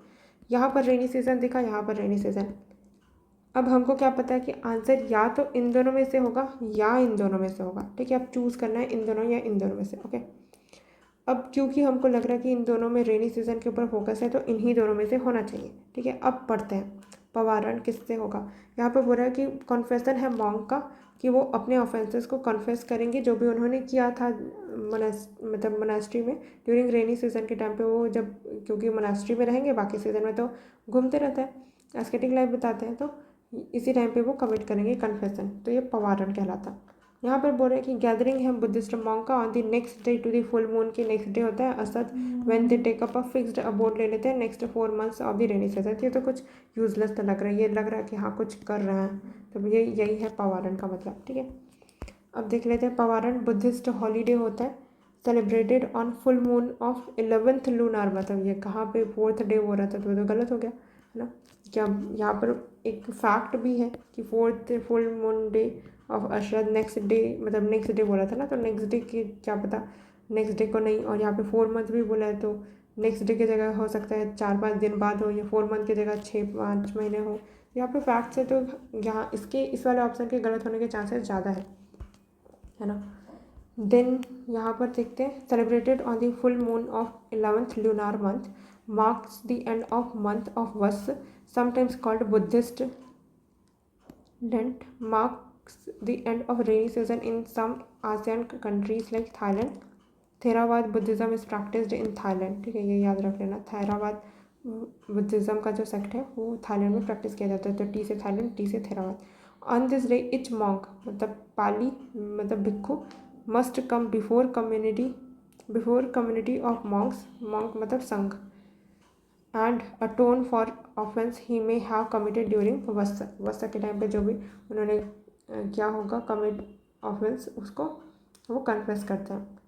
यहाँ पर रेनी सीजन दिखा, यहाँ पर रेनी सीजन। अब हमको क्या पता है कि आंसर या तो इन दोनों में से होगा या इन दोनों में से होगा, ठीक है। अब चूज़ करना है इन दोनों या इन दोनों में से। ओके, अब क्योंकि हमको लग रहा है कि इन दोनों में रेनी सीजन के ऊपर फोकस है तो इन्हीं दोनों में से होना चाहिए, ठीक है। अब पढ़ते हैं पवारण किससे होगा। यहाँ पर बोल रहा है कि कॉन्फेसन है मॉन्क का, कि वो अपने ऑफेंसेस को कन्फेस करेंगे जो भी उन्होंने किया था मतलब मोनास्ट्री में ड्यूरिंग रेनी सीजन के टाइम पे। वो जब क्योंकि मोनास्ट्री में रहेंगे, बाकी सीजन में तो घूमते रहते हैं, एस्केटिक लाइफ बिताते हैं, तो इसी टाइम पे वो कमिट करेंगे कन्फेसन, तो ये पवारण कहलाता। यहाँ पर बोल रहे हैं कि गैदरिंग है बुद्धिस्ट मॉन्क का on the next day to the full moon के नेक्स्ट डे होता है Ashadha, when they take up a fixed abode ले लेते हैं next 4 months of the rainy season. ये तो कुछ यूजलेस तो लग रहा है, ये लग रहा है कि हाँ कुछ कर रहे हैं, तो ये यही है पवारण का मतलब, ठीक है। अब देख लेते हैं पवारण बुद्धिस्ट हॉलीडे होता है celebrated on full moon of 11th lunar, मतलब ये कहाँ पे 4th डे हो रहा था, तो गलत हो गया है ना। क्या यहाँ पर एक फैक्ट भी है कि 4th full moon day of Ashadha next day, मतलब नेक्स्ट डे बोला था ना, तो नेक्स्ट डे की क्या पता नेक्स्ट डे को नहीं, और यहाँ पे 4 months भी बोला है, तो नेक्स्ट डे की जगह हो सकता है 4-5 दिन बाद हो, या 4 month की जगह 6-5 महीने हो। यहाँ पे फैक्ट्स है, तो यहाँ इसके इस वाले ऑप्शन के गलत होने के चांसेस ज़्यादा है ना। देन यहाँ पर देखते हैं celebrated on the full moon of 11th lunar month, marks the end of month of Vas, sometimes called Buddhist Lent, marks the end of rainy season in some ASEAN countries like Thailand. Theravada Buddhism is practiced in Thailand, ठीक है, ये याद रख लेना। Theravada Buddhism का जो sect है वो थाईलैंड में प्रैक्टिस किया जाता है, तो टी से थाईलैंड, टी से Theravada. On this day each monk मतलब पाली मतलब bhikkhu must come before community of monks, monk मतलब sangha, and atone for offence he may have committed during vassa के टाइम पे जो भी उन्होंने क्या होगा कमिट ऑफेंस, उसको वो कन्फेस करते हैं।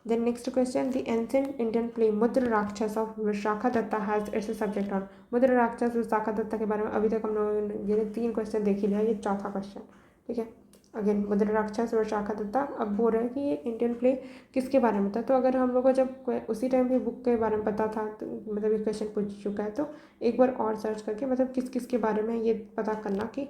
Then next question, the ancient Indian play Mudra Rakshasa of Vishakhadatta has its subject on. Mudra Rakshasa Vishakhadatta के बारे में अभी तक हम लोगों ने 3 क्वेश्चन देख ही लिया, ये चौथा क्वेश्चन, ठीक है। अगेन मुद्रा राक्षस और शाखा दत्ता। अब बोल रहे हैं कि ये इंडियन प्ले किसके बारे में था। तो अगर हम लोग को जब उसी टाइम पे बुक के बारे में पता था तो मतलब ये क्वेश्चन पूछ चुका है, तो एक बार और सर्च करके मतलब किस किस के बारे में ये पता करना कि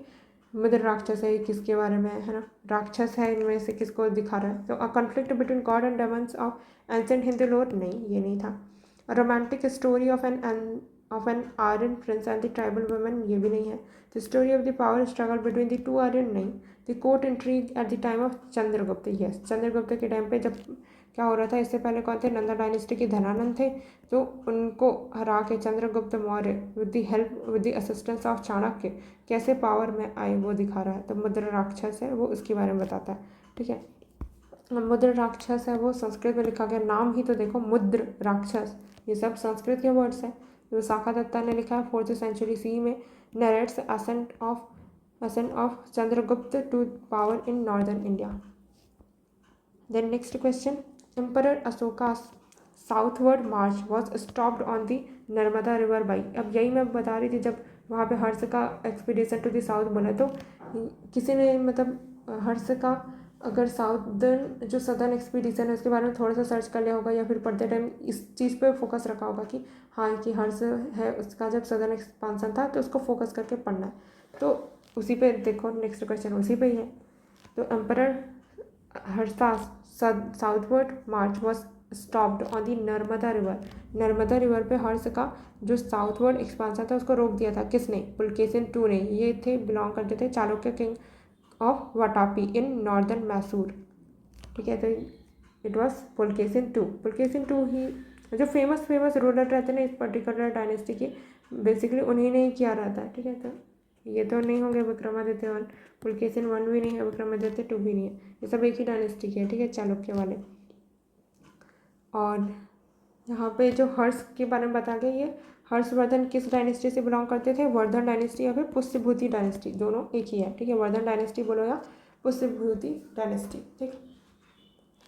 मुद्रा राक्षस है किसके बारे में है ना, राक्षस है इनमें से किसको दिखा रहा है। तो a conflict between god and demons of ancient Hindu lore, नहीं ये नहीं था। Romantic story of an Aryan prince and the tribal women, ये भी नहीं है। The story of the power struggle between the two Aryan, नहीं। The court intrigue at the time of Chandragupta, yes Chandragupta के टाइम पे जब क्या हो रहा था, इससे पहले कौन थे, नंदा डायनेस्टी के धनानंद थे, तो उनको हरा के Chandragupta Maurya with the assistance of Chanakya कैसे पावर में आए वो दिखा रहा है। तो मुद्रा राक्षस है वो उसके बारे में बताता है, ठीक है। मुद्र राक्षस है वो संस्कृत में लिखा गया, नाम ही तो देखो मुद्र राक्षस, ये सब संस्कृत के वर्ड्स हैं। जो शाखा दत्ता ने लिखा है 4th सेंचुरी सी में, narrates ascent of Chandragupta to power in northern India. Then next question, emperor Ashoka's southward march was stopped on the Narmada river by. अब यही मैं बता रही थी, जब वहाँ पे हर्ष का एक्सपीडिशन टू द साउथ बना, तो किसी ने मतलब हर्ष का अगर साउदर्न जो सदर्न एक्सपीडिशन है उसके बारे में थोड़ा सा सर्च कर लिया होगा, या फिर पढ़ते टाइम इस चीज़ पे फोकस रखा होगा कि हाँ कि हर्ष है उसका जब सदर्न एक्सपांसन था तो उसको फोकस करके पढ़ना है। तो उसी पे देखो नेक्स्ट क्वेश्चन उसी पे ही है। तो emperor Harsha's southward march was stopped on the Narmada river. Narmada river पे हर्ष का जो साउथवर्ड एक्सपांसन था उसको रोक दिया था, किसने, पुलकेशिन II ने। ये थे बिलोंग करते थे Chalukya king of Vatapi in northern Mysore, ठीक है। तो it was Pulakeshin II। Pulakeshin II ही जो फेमस रूलर रहते हैं ना इस पर्टिकुलर डायनेस्टी की, बेसिकली उन्हीं ने ही किया रहता है, ठीक है। तो ये तो नहीं होंगे विक्रमादित्य 1, पुलकेशिन I भी नहीं है, विक्रमादित्य II भी नहीं है, ये सब एक ही डायनेस्टी के है, ठीक है, चालुक्य वाले। और यहाँ पे जो हर्ष के बारे में बता गया, ये हर्षवर्धन किस डायनेस्टी से बिलोंग करते थे, वर्धन डायनेस्टी या फिर पुष्यभूति डायनेस्टी, दोनों एक ही है, ठीक है। वर्धन डायनेस्टी बोलो या पुष्यभूति डायनेस्टी, ठीक।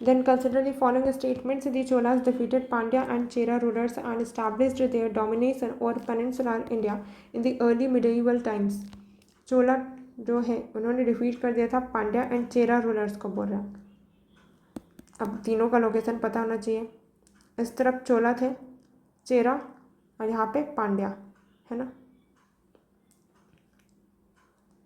Then consider the following statements, the Cholas defeated Pandya and Chera rulers and established their domination over peninsular India in the early medieval times. Chola जो है उन्होंने डिफीट कर दिया था पांड्या एंड चेरा रूलर्स को, बोल रहा है। अब तीनों का लोकेशन पता होना चाहिए, इस तरफ चोला थे, चेरा, और यहाँ पे पांड्या है ना।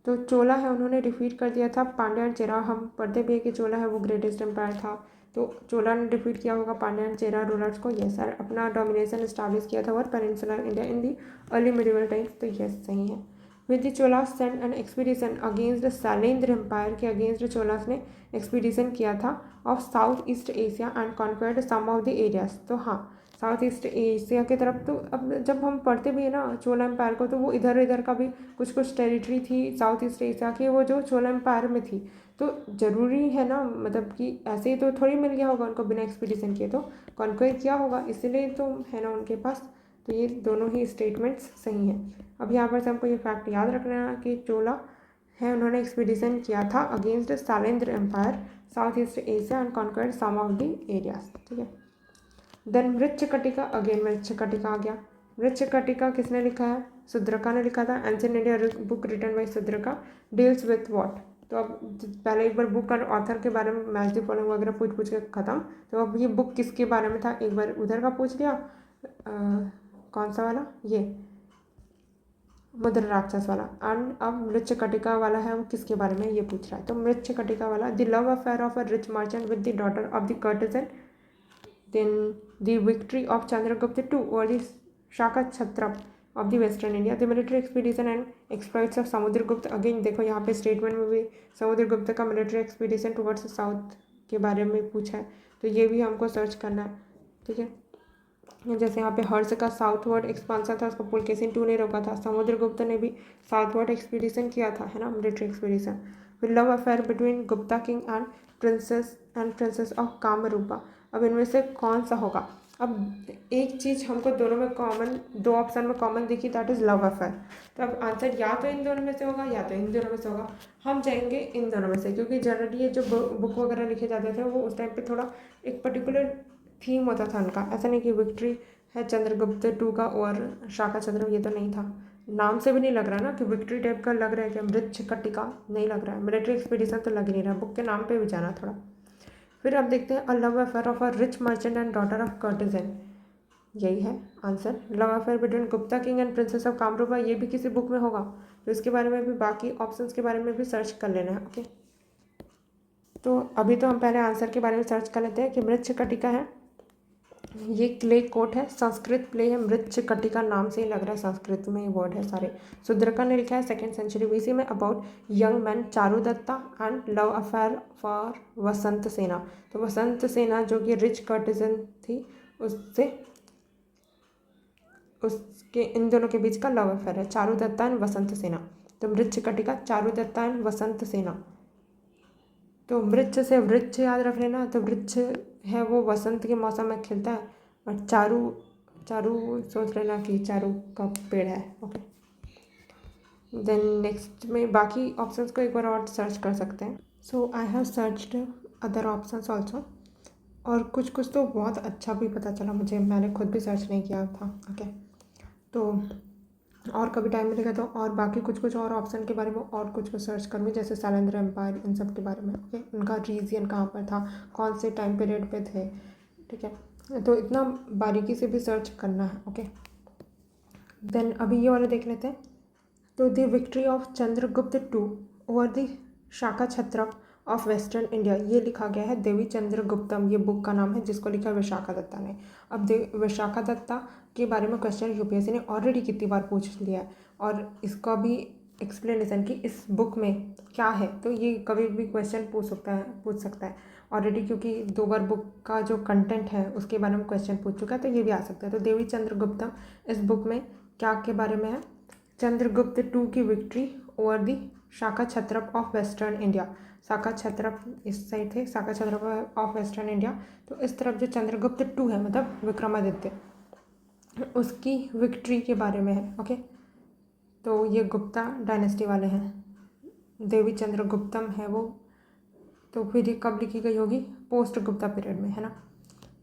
तो चोला है उन्होंने डिफीट कर दिया था पांड्या एंड चेरा, हम पढ़ते भी है कि चोला है वो ग्रेटेस्ट एम्पायर था, तो चोला ने डिफीट किया होगा पांड्या एंड चेरा रूलर्स को, यस सर। अपना डोमिनेशन इस्टाब्लिश किया था और peninsular India in the early medieval times, तो यस सही है। With the Cholas send an expedition against the Shailendra empire, के अगेंस्ट चोलास ने एक्सपीडिशन किया था of south east Asia and conquered some of the areas. तो हाँ साउथ ईस्ट एशिया की तरफ, तो अब जब हम पढ़ते भी है ना चोला एम्पायर को, तो वो इधर इधर का भी कुछ टेरिटरी थी साउथ ईस्ट एशिया की, वो जो चोला एम्पायर में थी। तो ज़रूरी है ना, मतलब कि ऐसे ही तो थोड़ी मिल गया होगा उनको बिना एक्सपीडिशन किए, तो कॉन्क्वेर किया होगा, इसलिए तो है ना उनके पास। तो ये दोनों ही स्टेटमेंट्स सही हैं। अब यहाँ पर से हमको ये फैक्ट याद रखना है कि चोला है उन्होंने एक्सपीडिशन किया था against Shailendra empire south east Asia and conquered some of the areas, ठीक है। देन मृच्छकटिका, अगेन मृच्छकटिका आ गया। मृच्छकटिका किसने लिखा है, शुद्रका ने लिखा था। Ancient India book written by Shudraka deals with what. तो अब पहले एक बार बुक और ऑथर के बारे में मैच द फॉलोइंग वगैरह पूछ के ख़त्म। तो अब ये बुक किसके बारे में था, एक बार उधर का पूछ लिया, कौन सा वाला, ये मुद्र राक्षस वाला। एंड अब मृच्छकटिका वाला है वो किसके बारे में ये पूछ रहा है। तो मृच्छकटिका वाला, the love affair of a rich merchant with the daughter of the courtesan, then the victory of Chandragupta II over the Shaka Chhatrap of the Western India, the military expedition and exploits of Samudragupta। Again देखो यहाँ पे statement में भी समुद्रगुप्त का military expedition towards south के बारे में पूछा है, तो ये भी हमको सर्च करना है, ठीक है। जैसे यहाँ पे हर्ष का साउथवर्ड एक्सपांसन था, उसको पुलकेशिन II ने रोका था। समुद्रगुप्त ने भी साउथवर्ड एक्सपीडिशन किया था, है ना, मिलिट्री एक्सपीडिशन। फिर love affair between Gupta king and princess of Kamarupa. अब इनमें से कौन सा होगा। अब एक चीज़ हमको दोनों में कॉमन, दो ऑप्शन में कॉमन दिखी, दैट इज़ लव अफेयर। तो अब आंसर या तो इन दोनों में से होगा या तो इन दोनों में से होगा। हम जाएंगे इन दोनों में से, क्योंकि जनरली ये जो बुक वगैरह लिखे जाते थे वो उस टाइम पे थोड़ा एक पर्टिकुलर थीम होता था उनका। ऐसा नहीं कि विक्ट्री है चंद्रगुप्त II का और शाका चंद्र, ये तो नहीं था। नाम से भी नहीं लग रहा ना कि विक्ट्री टाइप का लग रहा है कि मृच्छकटिका, नहीं लग रहा है। मिलिट्री एक्सपीडिशन तो लग ही नहीं रहा, बुक के नाम पे भी जाना थोड़ा। फिर अब देखते हैं a love affair of a rich merchant and daughter of courtesan, यही है answer. Love affair between Gupta king and princess of Kamarupa, ये भी किसी बुक में होगा, तो इसके बारे में भी, बाकी ऑप्शंस के बारे में भी सर्च कर लेना है। ओके, तो अभी तो हम पहले आंसर के बारे में सर्च कर लेते हैं कि मृच्छकटिका है, ये क्ले कोट है, संस्कृत प्ले है, मृच्छकटिका नाम से ही लग रहा है संस्कृत में ये वर्ड है सारे। सुद्रका ने लिखा है 2nd सेंचुरी BC में about young man Charudatta and love affair for Vasantasena. तो वसंत सेना जो कि रिच कर्टिजन थी, उसके इन दोनों के बीच का लव अफेयर है, चारुदत्ता एंड वसंत सेना। तो मृच्छकटिका, चारुदत्ता एंड वसंत सेना। तो मृच्छ से वृक्ष याद रख लेना, तो वृक्ष है वो वसंत के मौसम में खिलता है, और चारू चारू सोच लेना कि चारू का पेड़ है। ओके, देन नेक्स्ट में बाकी ऑप्शंस को एक बार और सर्च कर सकते हैं। So I have searched other options also, और कुछ कुछ तो बहुत अच्छा भी पता चला मुझे, मैंने खुद भी सर्च नहीं किया था। ओके, तो और कभी टाइम मिलेगा तो और बाकी कुछ कुछ और ऑप्शन के बारे में और कुछ कुछ सर्च करूँगी, जैसे शैलेंद्र एम्पायर, इन सब के बारे में। ओके, उनका रीजन कहाँ पर था, कौन से टाइम पीरियड पे थे, ठीक है, तो इतना बारीकी से भी सर्च करना है। ओके, देन अभी ये वाले देख लेते हैं। तो the victory of Chandragupta two over the Shaka Chhatrap of western India, ये लिखा गया है देवी चंद्रगुप्तम, ये बुक का नाम है, जिसको लिखा है विशाखा दत्ता ने। अब विशाखा दत्ता के बारे में क्वेश्चन यूपीएससी ने ऑलरेडी कितनी बार पूछ लिया है, और इसका भी एक्सप्लेनेशन कि इस बुक में क्या है, तो ये कभी भी क्वेश्चन पूछ सकता है ऑलरेडी, क्योंकि 2 बार बुक का जो कंटेंट है उसके बारे में क्वेश्चन पूछ चुका है, तो ये भी आ सकता है। तो देवी चंद्रगुप्तम इस बुक में क्या के बारे में है, चंद्रगुप्त टू की victory over the Shaka Chhatrap of western India. Shaka Chhatrap इस साइड थे, Shaka Chhatrap of western India, तो इस तरफ जो चंद्रगुप्त टू है मतलब विक्रमादित्य, उसकी विक्ट्री के बारे में है। ओके, तो ये गुप्ता डायनेस्टी वाले हैं, देवी चंद्रगुप्तम है वो, तो फिर ये कब लिखी गई होगी, पोस्ट गुप्ता पीरियड में, है ना।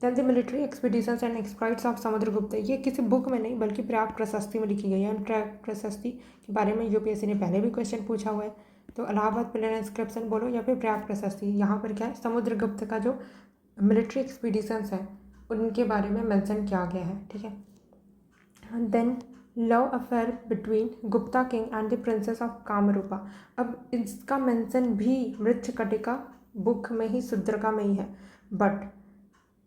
Then the military expeditions and exploits of Samudragupta, ये किसी बुक में नहीं बल्कि प्रयाग प्रशस्ति में लिखी गई है। प्रयाग प्रशस्ति के बारे में यूपीएससी ने पहले भी क्वेश्चन पूछा हुआ है, तो इलाहाबाद प्लेन इंस्क्रिप्शन बोलो या फिर प्रयाग प्रशस्ति, यहाँ पर क्या है, समुद्रगुप्त का जो मिलिट्री एक्सपीडिशंस है उनके बारे में मेंशन किया गया है, ठीक है। Then love affair between Gupta king and the princess of Kamarupa, अब इसका मेंशन भी मृच्छकटिका बुक में ही, शुद्रका में ही है, बट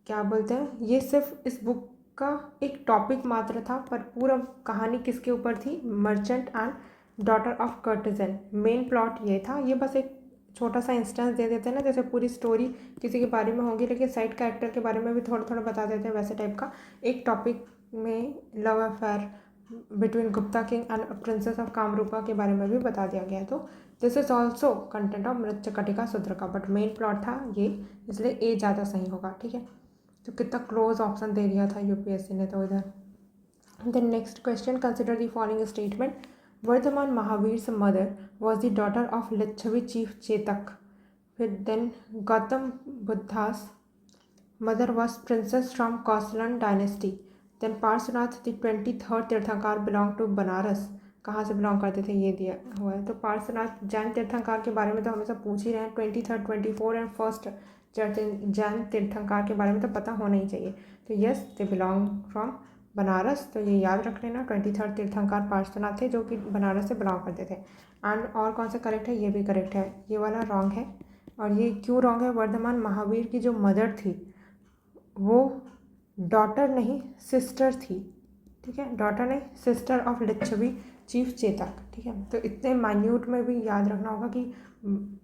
क्या बोलते हैं, ये सिर्फ इस बुक का एक टॉपिक मात्र था, पर पूरा कहानी किसके ऊपर थी, merchant and daughter of courtesan, main plot ये था। ये बस एक छोटा सा इंस्टेंस दे देते हैं ना, जैसे पूरी स्टोरी किसी के बारे में होगी लेकिन साइड कैरेक्टर के बारे में भी थोड़ा थोड़ा बता देते हैं, वैसे टाइप का एक टॉपिक में love affair between Gupta king and princess of Kamarupa के बारे में भी बता दिया गया है। तो this is also content of Mrichchhakatika Shudraka, but main plot था ये, इसलिए ए ज़्यादा सही होगा, ठीक है। तो कितना क्लोज ऑप्शन दे दिया था यूपीएससी ने तो इधर। Then next question, consider the following statement, Vardhamana Mahavira's mother was the daughter of Licchavi chief Chetaka. फिर then Gautama Buddha's mother was princess from Kosalan dynasty. Then Parshvanath the 23rd tirthankara belong to Banaras, कहाँ से बिलोंग करते थे ये दिया हुआ है। तो पार्श्वनाथ जैन तीर्थंकार के बारे में तो हमेशा पूछ ही रहे हैं, 23rd 24 एंड फर्स्ट जैन तीर्थंकार के बारे में तो पता होना ही चाहिए। तो yes, they belong from Banaras, तो ये याद रख लेना, 23rd तीर्थंकार पार्श्वनाथ थे जो कि बनारस से बिलोंग करते थे। एंड और कौन सा करेक्ट है, ये भी करेक्ट है, ये वाला रॉन्ग है। और ये क्यों रॉन्ग है, वर्धमान महावीर की जो मदर थी वो डॉटर नहीं सिस्टर थी, ठीक है, डॉटर नहीं sister of Licchavi chief Chetak, ठीक है। तो इतने माइन्यूट में भी याद रखना होगा कि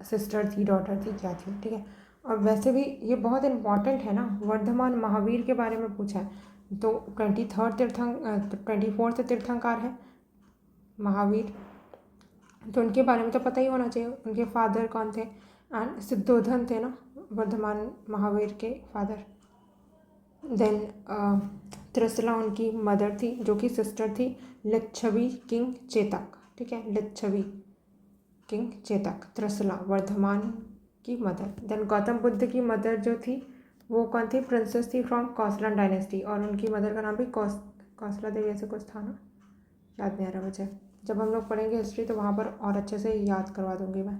सिस्टर थी, डॉटर थी, क्या थी, ठीक है। और वैसे भी ये बहुत इम्पॉर्टेंट है ना, वर्धमान महावीर के बारे में पूछा है, तो 24th तीर्थंकार है महावीर, तो उनके बारे में तो पता ही होना चाहिए, उनके फादर कौन थे, एंड सिद्धोधन थे ना वर्धमान महावीर के फादर। देन त्रिशला उनकी मदर थी जो कि सिस्टर थी लिच्छवी किंग चेतक, ठीक है, लिच्छवी किंग चेतक, त्रिशला वर्धमान की मदर। देन गौतम बुद्ध की मदर जो थी वो कौन थी, प्रिंसेस थी फ्रॉम कौसलन डायनेस्टी, और उनकी मदर का नाम भी कौसला देवी ऐसे कुछ था ना, याद नहीं आ रहा मुझे। जब हम लोग पढ़ेंगे हिस्ट्री तो वहाँ पर और अच्छे से याद करवा दूंगी मैं।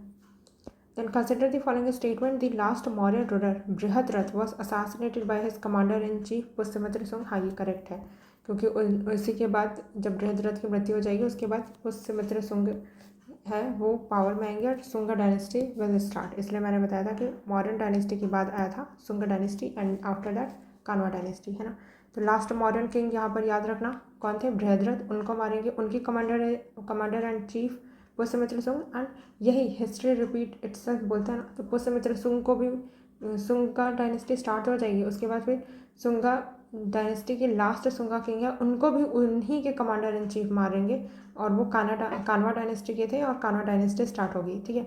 Then consider the following statement. The last Maurya ruler Brihadratha was assassinated by his commander in chief Pushyamitra सुंग। हाँ ये करेक्ट है, क्योंकि उसी के बाद जब बृहद्रथ की मृत्यु हो जाएगी उसके बाद पुष्यमित्र सुंग है वो पावर में आएंगे और सुंग डायनेस्टी विल स्टार्ट। इसलिए मैंने बताया था कि मौर्यन डायनेस्टी के बाद आया था सुंग डायनेस्टी एंड आफ्टर दैट कानवा डायनेस्टी, है ना। तो लास्ट मौर्यन किंग यहाँ पर याद रखना कौन थे, बृहद्रथ। उनको मारेंगे, उनकी कमांडर एंड चीफ पुष्यमित्र सुंग। एंड यही हिस्ट्री रिपीट इटसेल्फ बोलता है ना। तो पुष्यमित्र सुंग को भी सुंगा डायनेस्टी स्टार्ट हो जाएगी, उसके बाद फिर सुंगा डायनेस्टी के लास्ट सुंगा किंग है उनको भी उन्हीं के कमांडर इन चीफ मारेंगे और वो कानवा डायनेस्टी के थे और कानवा डायनेस्टी स्टार्ट होगी, ठीक है।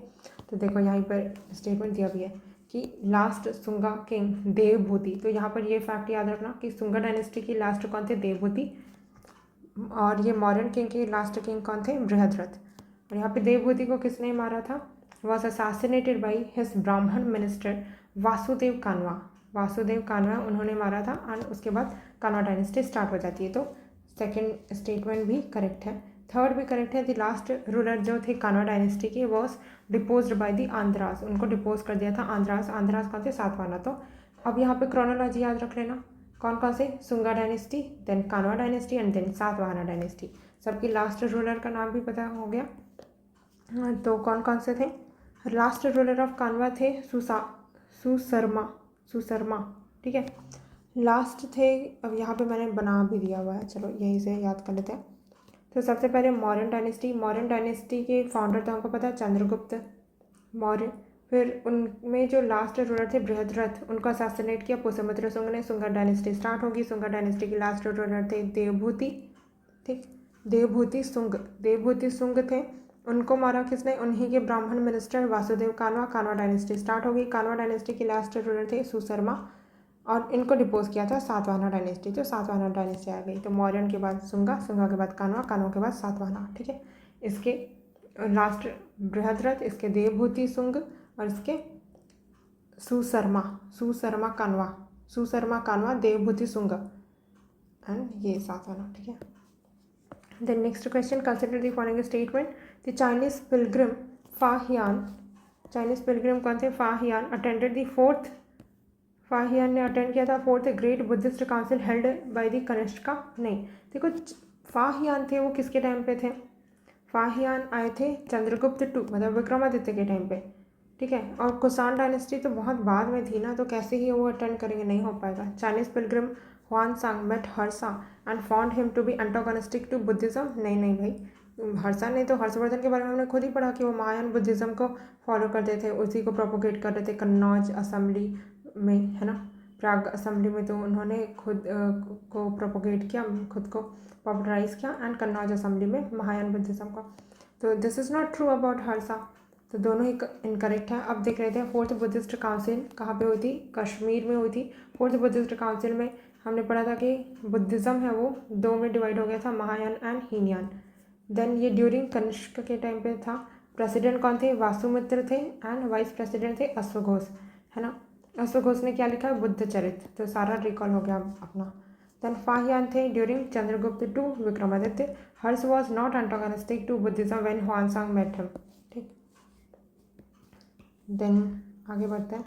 तो देखो यहाँ पर स्टेटमेंट दिया भी है कि लास्ट सुंगा किंग देवभूति। तो यहाँ पर ये फैक्ट याद रखना कि सुंगा डायनेस्टी की लास्ट कौन थे, देवभूति, और ये मौर्यन किंग के लास्ट किंग कौन थे, बृहद्रथ। और यहाँ पे देवभूति को किसने मारा था, वॉज असैसिनेटेड बाई हिज ब्राह्मण मिनिस्टर वासुदेव कानवा। वासुदेव कानवा उन्होंने मारा था एंड उसके बाद कानवा डायनेस्टी स्टार्ट हो जाती है। तो सेकंड स्टेटमेंट भी करेक्ट है। थर्ड भी करेक्ट है। द लास्ट रूलर जो थे कानवा डायनेस्टी के was deposed by the Andhra's. उनको डिपोज कर दिया था आंध्रास। आंध्रास कौन थे, सातवाहन। तो अब यहाँ पे क्रोनोलॉजी याद रख लेना, कौन कौन से, Shunga dynasty, then Kanva dynasty and then Satavahana dynasty. सबकी लास्ट रूलर का नाम भी पता हो गया। तो कौन कौन से थे, लास्ट रूलर ऑफ कानवा थे सुसरमा, ठीक है, लास्ट थे। अब यहाँ पे मैंने बना भी दिया हुआ है, चलो यहीं से याद कर लेते हैं। तो सबसे पहले मौर्यन डायनेस्टी के फाउंडर तो हमको पता है चंद्रगुप्त मौर्य। फिर उनमें जो लास्ट रूलर थे बृहद्रथ, उनको असैसिनेट किया पुष्यमित्र सुंग ने। सुंगा डायनेस्टी स्टार्ट होगी। सुंगा डायनेस्टी के लास्ट रूलर थे देवभूति, ठीक, देवभूति सुंग थे। उनको मारा किसने, उन्हीं के ब्राह्मण मिनिस्टर वासुदेव कानवा। कानवा डायनेस्टी स्टार्ट होगी। कानवा डायनेस्टी के लास्ट रूलर थे सुशर्मा और इनको डिपोज किया था सातवाहना डायनेस्टी। तो सातवाहना डायनेस्टी आ गई। तो मौर्यन के बाद सुंगा के बाद कानवा के बाद सातवाहना, ठीक है। इसके लास्ट बृहद्रथ, इसके देवभूति सुंग और इसके सुशर्मा कानवा देवभूति सुंग एंड ये सातवाहना, ठीक है। Then next question, consider the following statement. The Chinese pilgrim Fahian कौन थे, Fahien attended the fourth, Fahien ने अटेंड किया था fourth great Buddhist council held by the Kanishka. नहीं, देखो फाहियान थे वो किसके टाइम पे थे, फाहियान आए थे चंद्रगुप्त टू मतलब विक्रमादित्य के टाइम पे, ठीक है। और कुषाण डायनेस्टी तो बहुत बाद में थी ना, तो कैसे ही वो अटेंड करेंगे, नहीं हो पाएगा। Chinese pilgrim Xuanzang met Harsha and found him to be antagonistic to Buddhism. नहीं भाई, हर्षा ने तो हर्षवर्धन के बारे में हमने खुद ही पढ़ा कि वो महायान बुद्धिज्म को फॉलो करते थे, उसी को प्रोपोगेट कर रहे थे कन्नौज असेंबली में, है ना। प्राग असेंबली में तो उन्होंने खुद को प्रोपोगेट किया, खुद को पॉपुलराइज किया एंड कन्नौज असेंबली में महायान बुद्धिज्म को। तो this is not true about Harsha, तो दोनों ही इनकरेक्ट है। अब देख रहे थे फोर्थ बुद्धिस्ट काउंसिल कहाँ पे हुई थी, कश्मीर में हुई थी। फोर्थ बुद्धिस्ट काउंसिल में हमने पढ़ा था कि बुद्धिज़्म है वो दो में डिवाइड हो गया था, महायान एंड हीनयान। देन ये ड्यूरिंग कनिष्क के टाइम पे था। प्रेसिडेंट कौन थे, वासुमित्र थे एंड वाइस प्रेसिडेंट थे अश्वघोष, है ना। अश्वघोष ने क्या लिखा है, बुद्ध चरित्र, तो सारा रिकॉल हो गया अपना। देन फाहियान थे during Chandragupta two Vikramaditya. Harsha was not antagonistic to Buddhism when Xuanzang met him, ठीक। देन आगे बढ़ते हैं,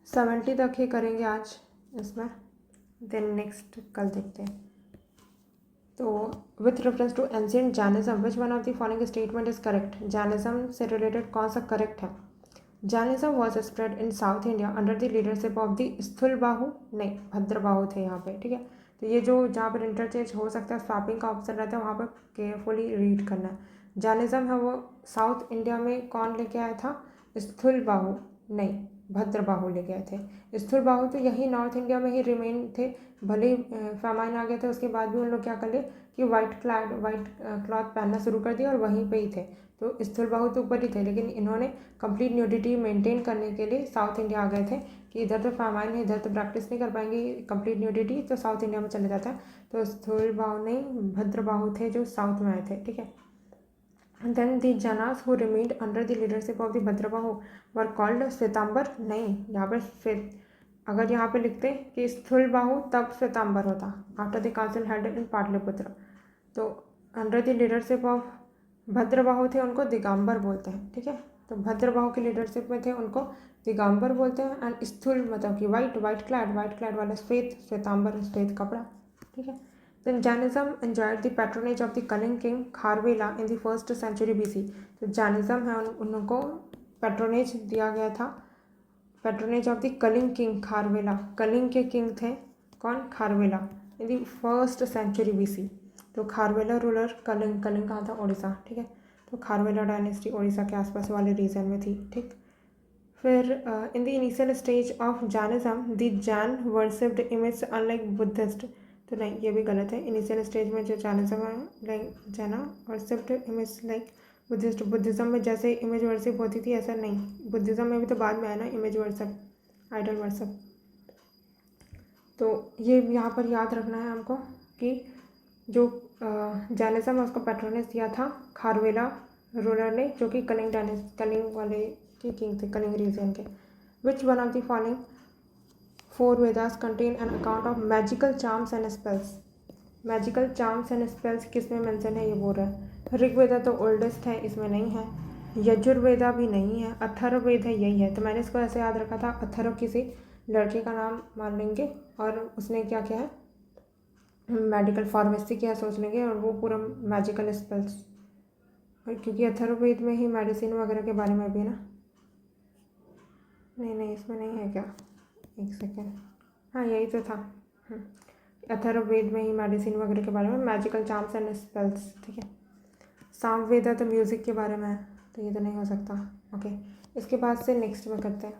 70 तक ही करेंगे आज इसमें, देन नेक्स्ट कल देखते हैं। तो with reference to ancient Jainism which one of the following statement is correct. Jainism से रिलेटेड कौन सा करेक्ट है, Jainism was spread in south India under the leadership of the Sthulabahu, नहीं भद्रबाहु थे यहाँ पे, ठीक है। तो ये जो जहाँ पर इंटरचेंज हो सकता है स्वैपिंग का ऑप्शन रहता है वहाँ पर केयरफुली रीड करना है। जैनिज्म है वो साउथ इंडिया में कौन लेके आया था, स्थूलबाहु, नहीं भद्रबाहु लेके आए थे। स्थूलबाहु तो यही नॉर्थ इंडिया में ही रिमेन थे, भले फैमाइन आ गए थे उसके बाद भी उन लोग क्या कर लिए कि वाइट क्लॉथ पहनना शुरू कर दिया और वहीं पे ही थे। तो स्थूलबाहु तो ऊपर ही थे, लेकिन इन्होंने कंप्लीट न्यूडिटी मेंटेन करने के लिए साउथ इंडिया आ गए थे कि इधर तो फैमाइन है, इधर तो प्रैक्टिस नहीं कर पाएंगे कंप्लीट न्यूडिटी, तो साउथ इंडिया में चले जाता है। तो स्थूलबाहु नहीं भद्रबाहु थे जो साउथ में आए थे, ठीक है। Then the Janas who remained under the leadership of the Bhadrabahu were called Shvetambar, नहीं यहाँ पर श्वेत, अगर यहाँ पे लिखते कि स्थूलबाहु तब श्वेतांबर होता after the council held in Pataliputra. तो under the leadership of Bhadrabahu थे उनको दिगंबर बोलते हैं, ठीक है। तो भद्रबाहु की लीडरशिप में थे उनको दिगंबर बोलते हैं। एंड स्थूल मतलब कि वाइट क्लैड वाला श्वेतांबर श्वेत कपड़ा, ठीक है। Then Jainism enjoyed the patronage of the Kalinga king Kharavela in the 1st century BC। तो जैनिज्म है उनको पैट्रोनेज दिया गया था, patronage of the Kalinga king Kharavela, Kalinga के किंग थे कौन, Kharavela, in the 1st century BC। तो खारवेला रूलर कलिंग, कलिंग कहाँ था, उड़ीसा, ठीक है। तो खारवेला डायनेस्टी उड़ीसा के आसपास वाले रीजन में थी, ठीक। फिर in the initial stage of Jainism the Jain worshipped image unlike Buddhist. तो नहीं, ये भी गलत है। इनिशियल स्टेज में जो जैनिज्म है लाइक जैना worshipped image like Buddhist, Buddhism में जैसे इमेज वर्शिप होती थी ऐसा नहीं, बुद्धिज़्म में भी तो बाद में आया ना इमेज वर्शिप, आइडल वर्शिप। तो ये यहाँ पर याद रखना है हमको कि जो जैनिज्म है उसको पैट्रोनेज दिया था खारवेला रूलर ने, जो कि कलिंग कलिंग वाले के किंग थे, कलिंग रीजन के। विच one of the following 4 Vedas contain an account of magical charms and spells. Magical charms and spells किस में मेंशन है, ये बोल रहा है। ऋग्वेदा तो ओल्डेस्ट है, इसमें नहीं है। यजुर्वेदा भी नहीं है। अथर्ववेद है, यही है। तो मैंने इसको ऐसे याद रखा था, अथर्व किसी लड़के का नाम मान लेंगे और उसने क्या किया है, मेडिकल फार्मेसी किया सोच लेंगे, और वो पूरा मैजिकल स्पेल्स, क्योंकि अथर्ववेद में ही मेडिसिन वगैरह के बारे में भी है ना। नहीं इसमें नहीं है क्या, एक सेकेंड, हाँ यही तो था। अथर्ववेद में ही मेडिसिन वगैरह के बारे में, मैजिकल चार्म्स एंड स्पेल्स, ठीक है। सामवेदा तो म्यूज़िक के बारे में है, तो ये तो नहीं हो सकता। ओके, इसके बाद से नेक्स्ट में करते हैं।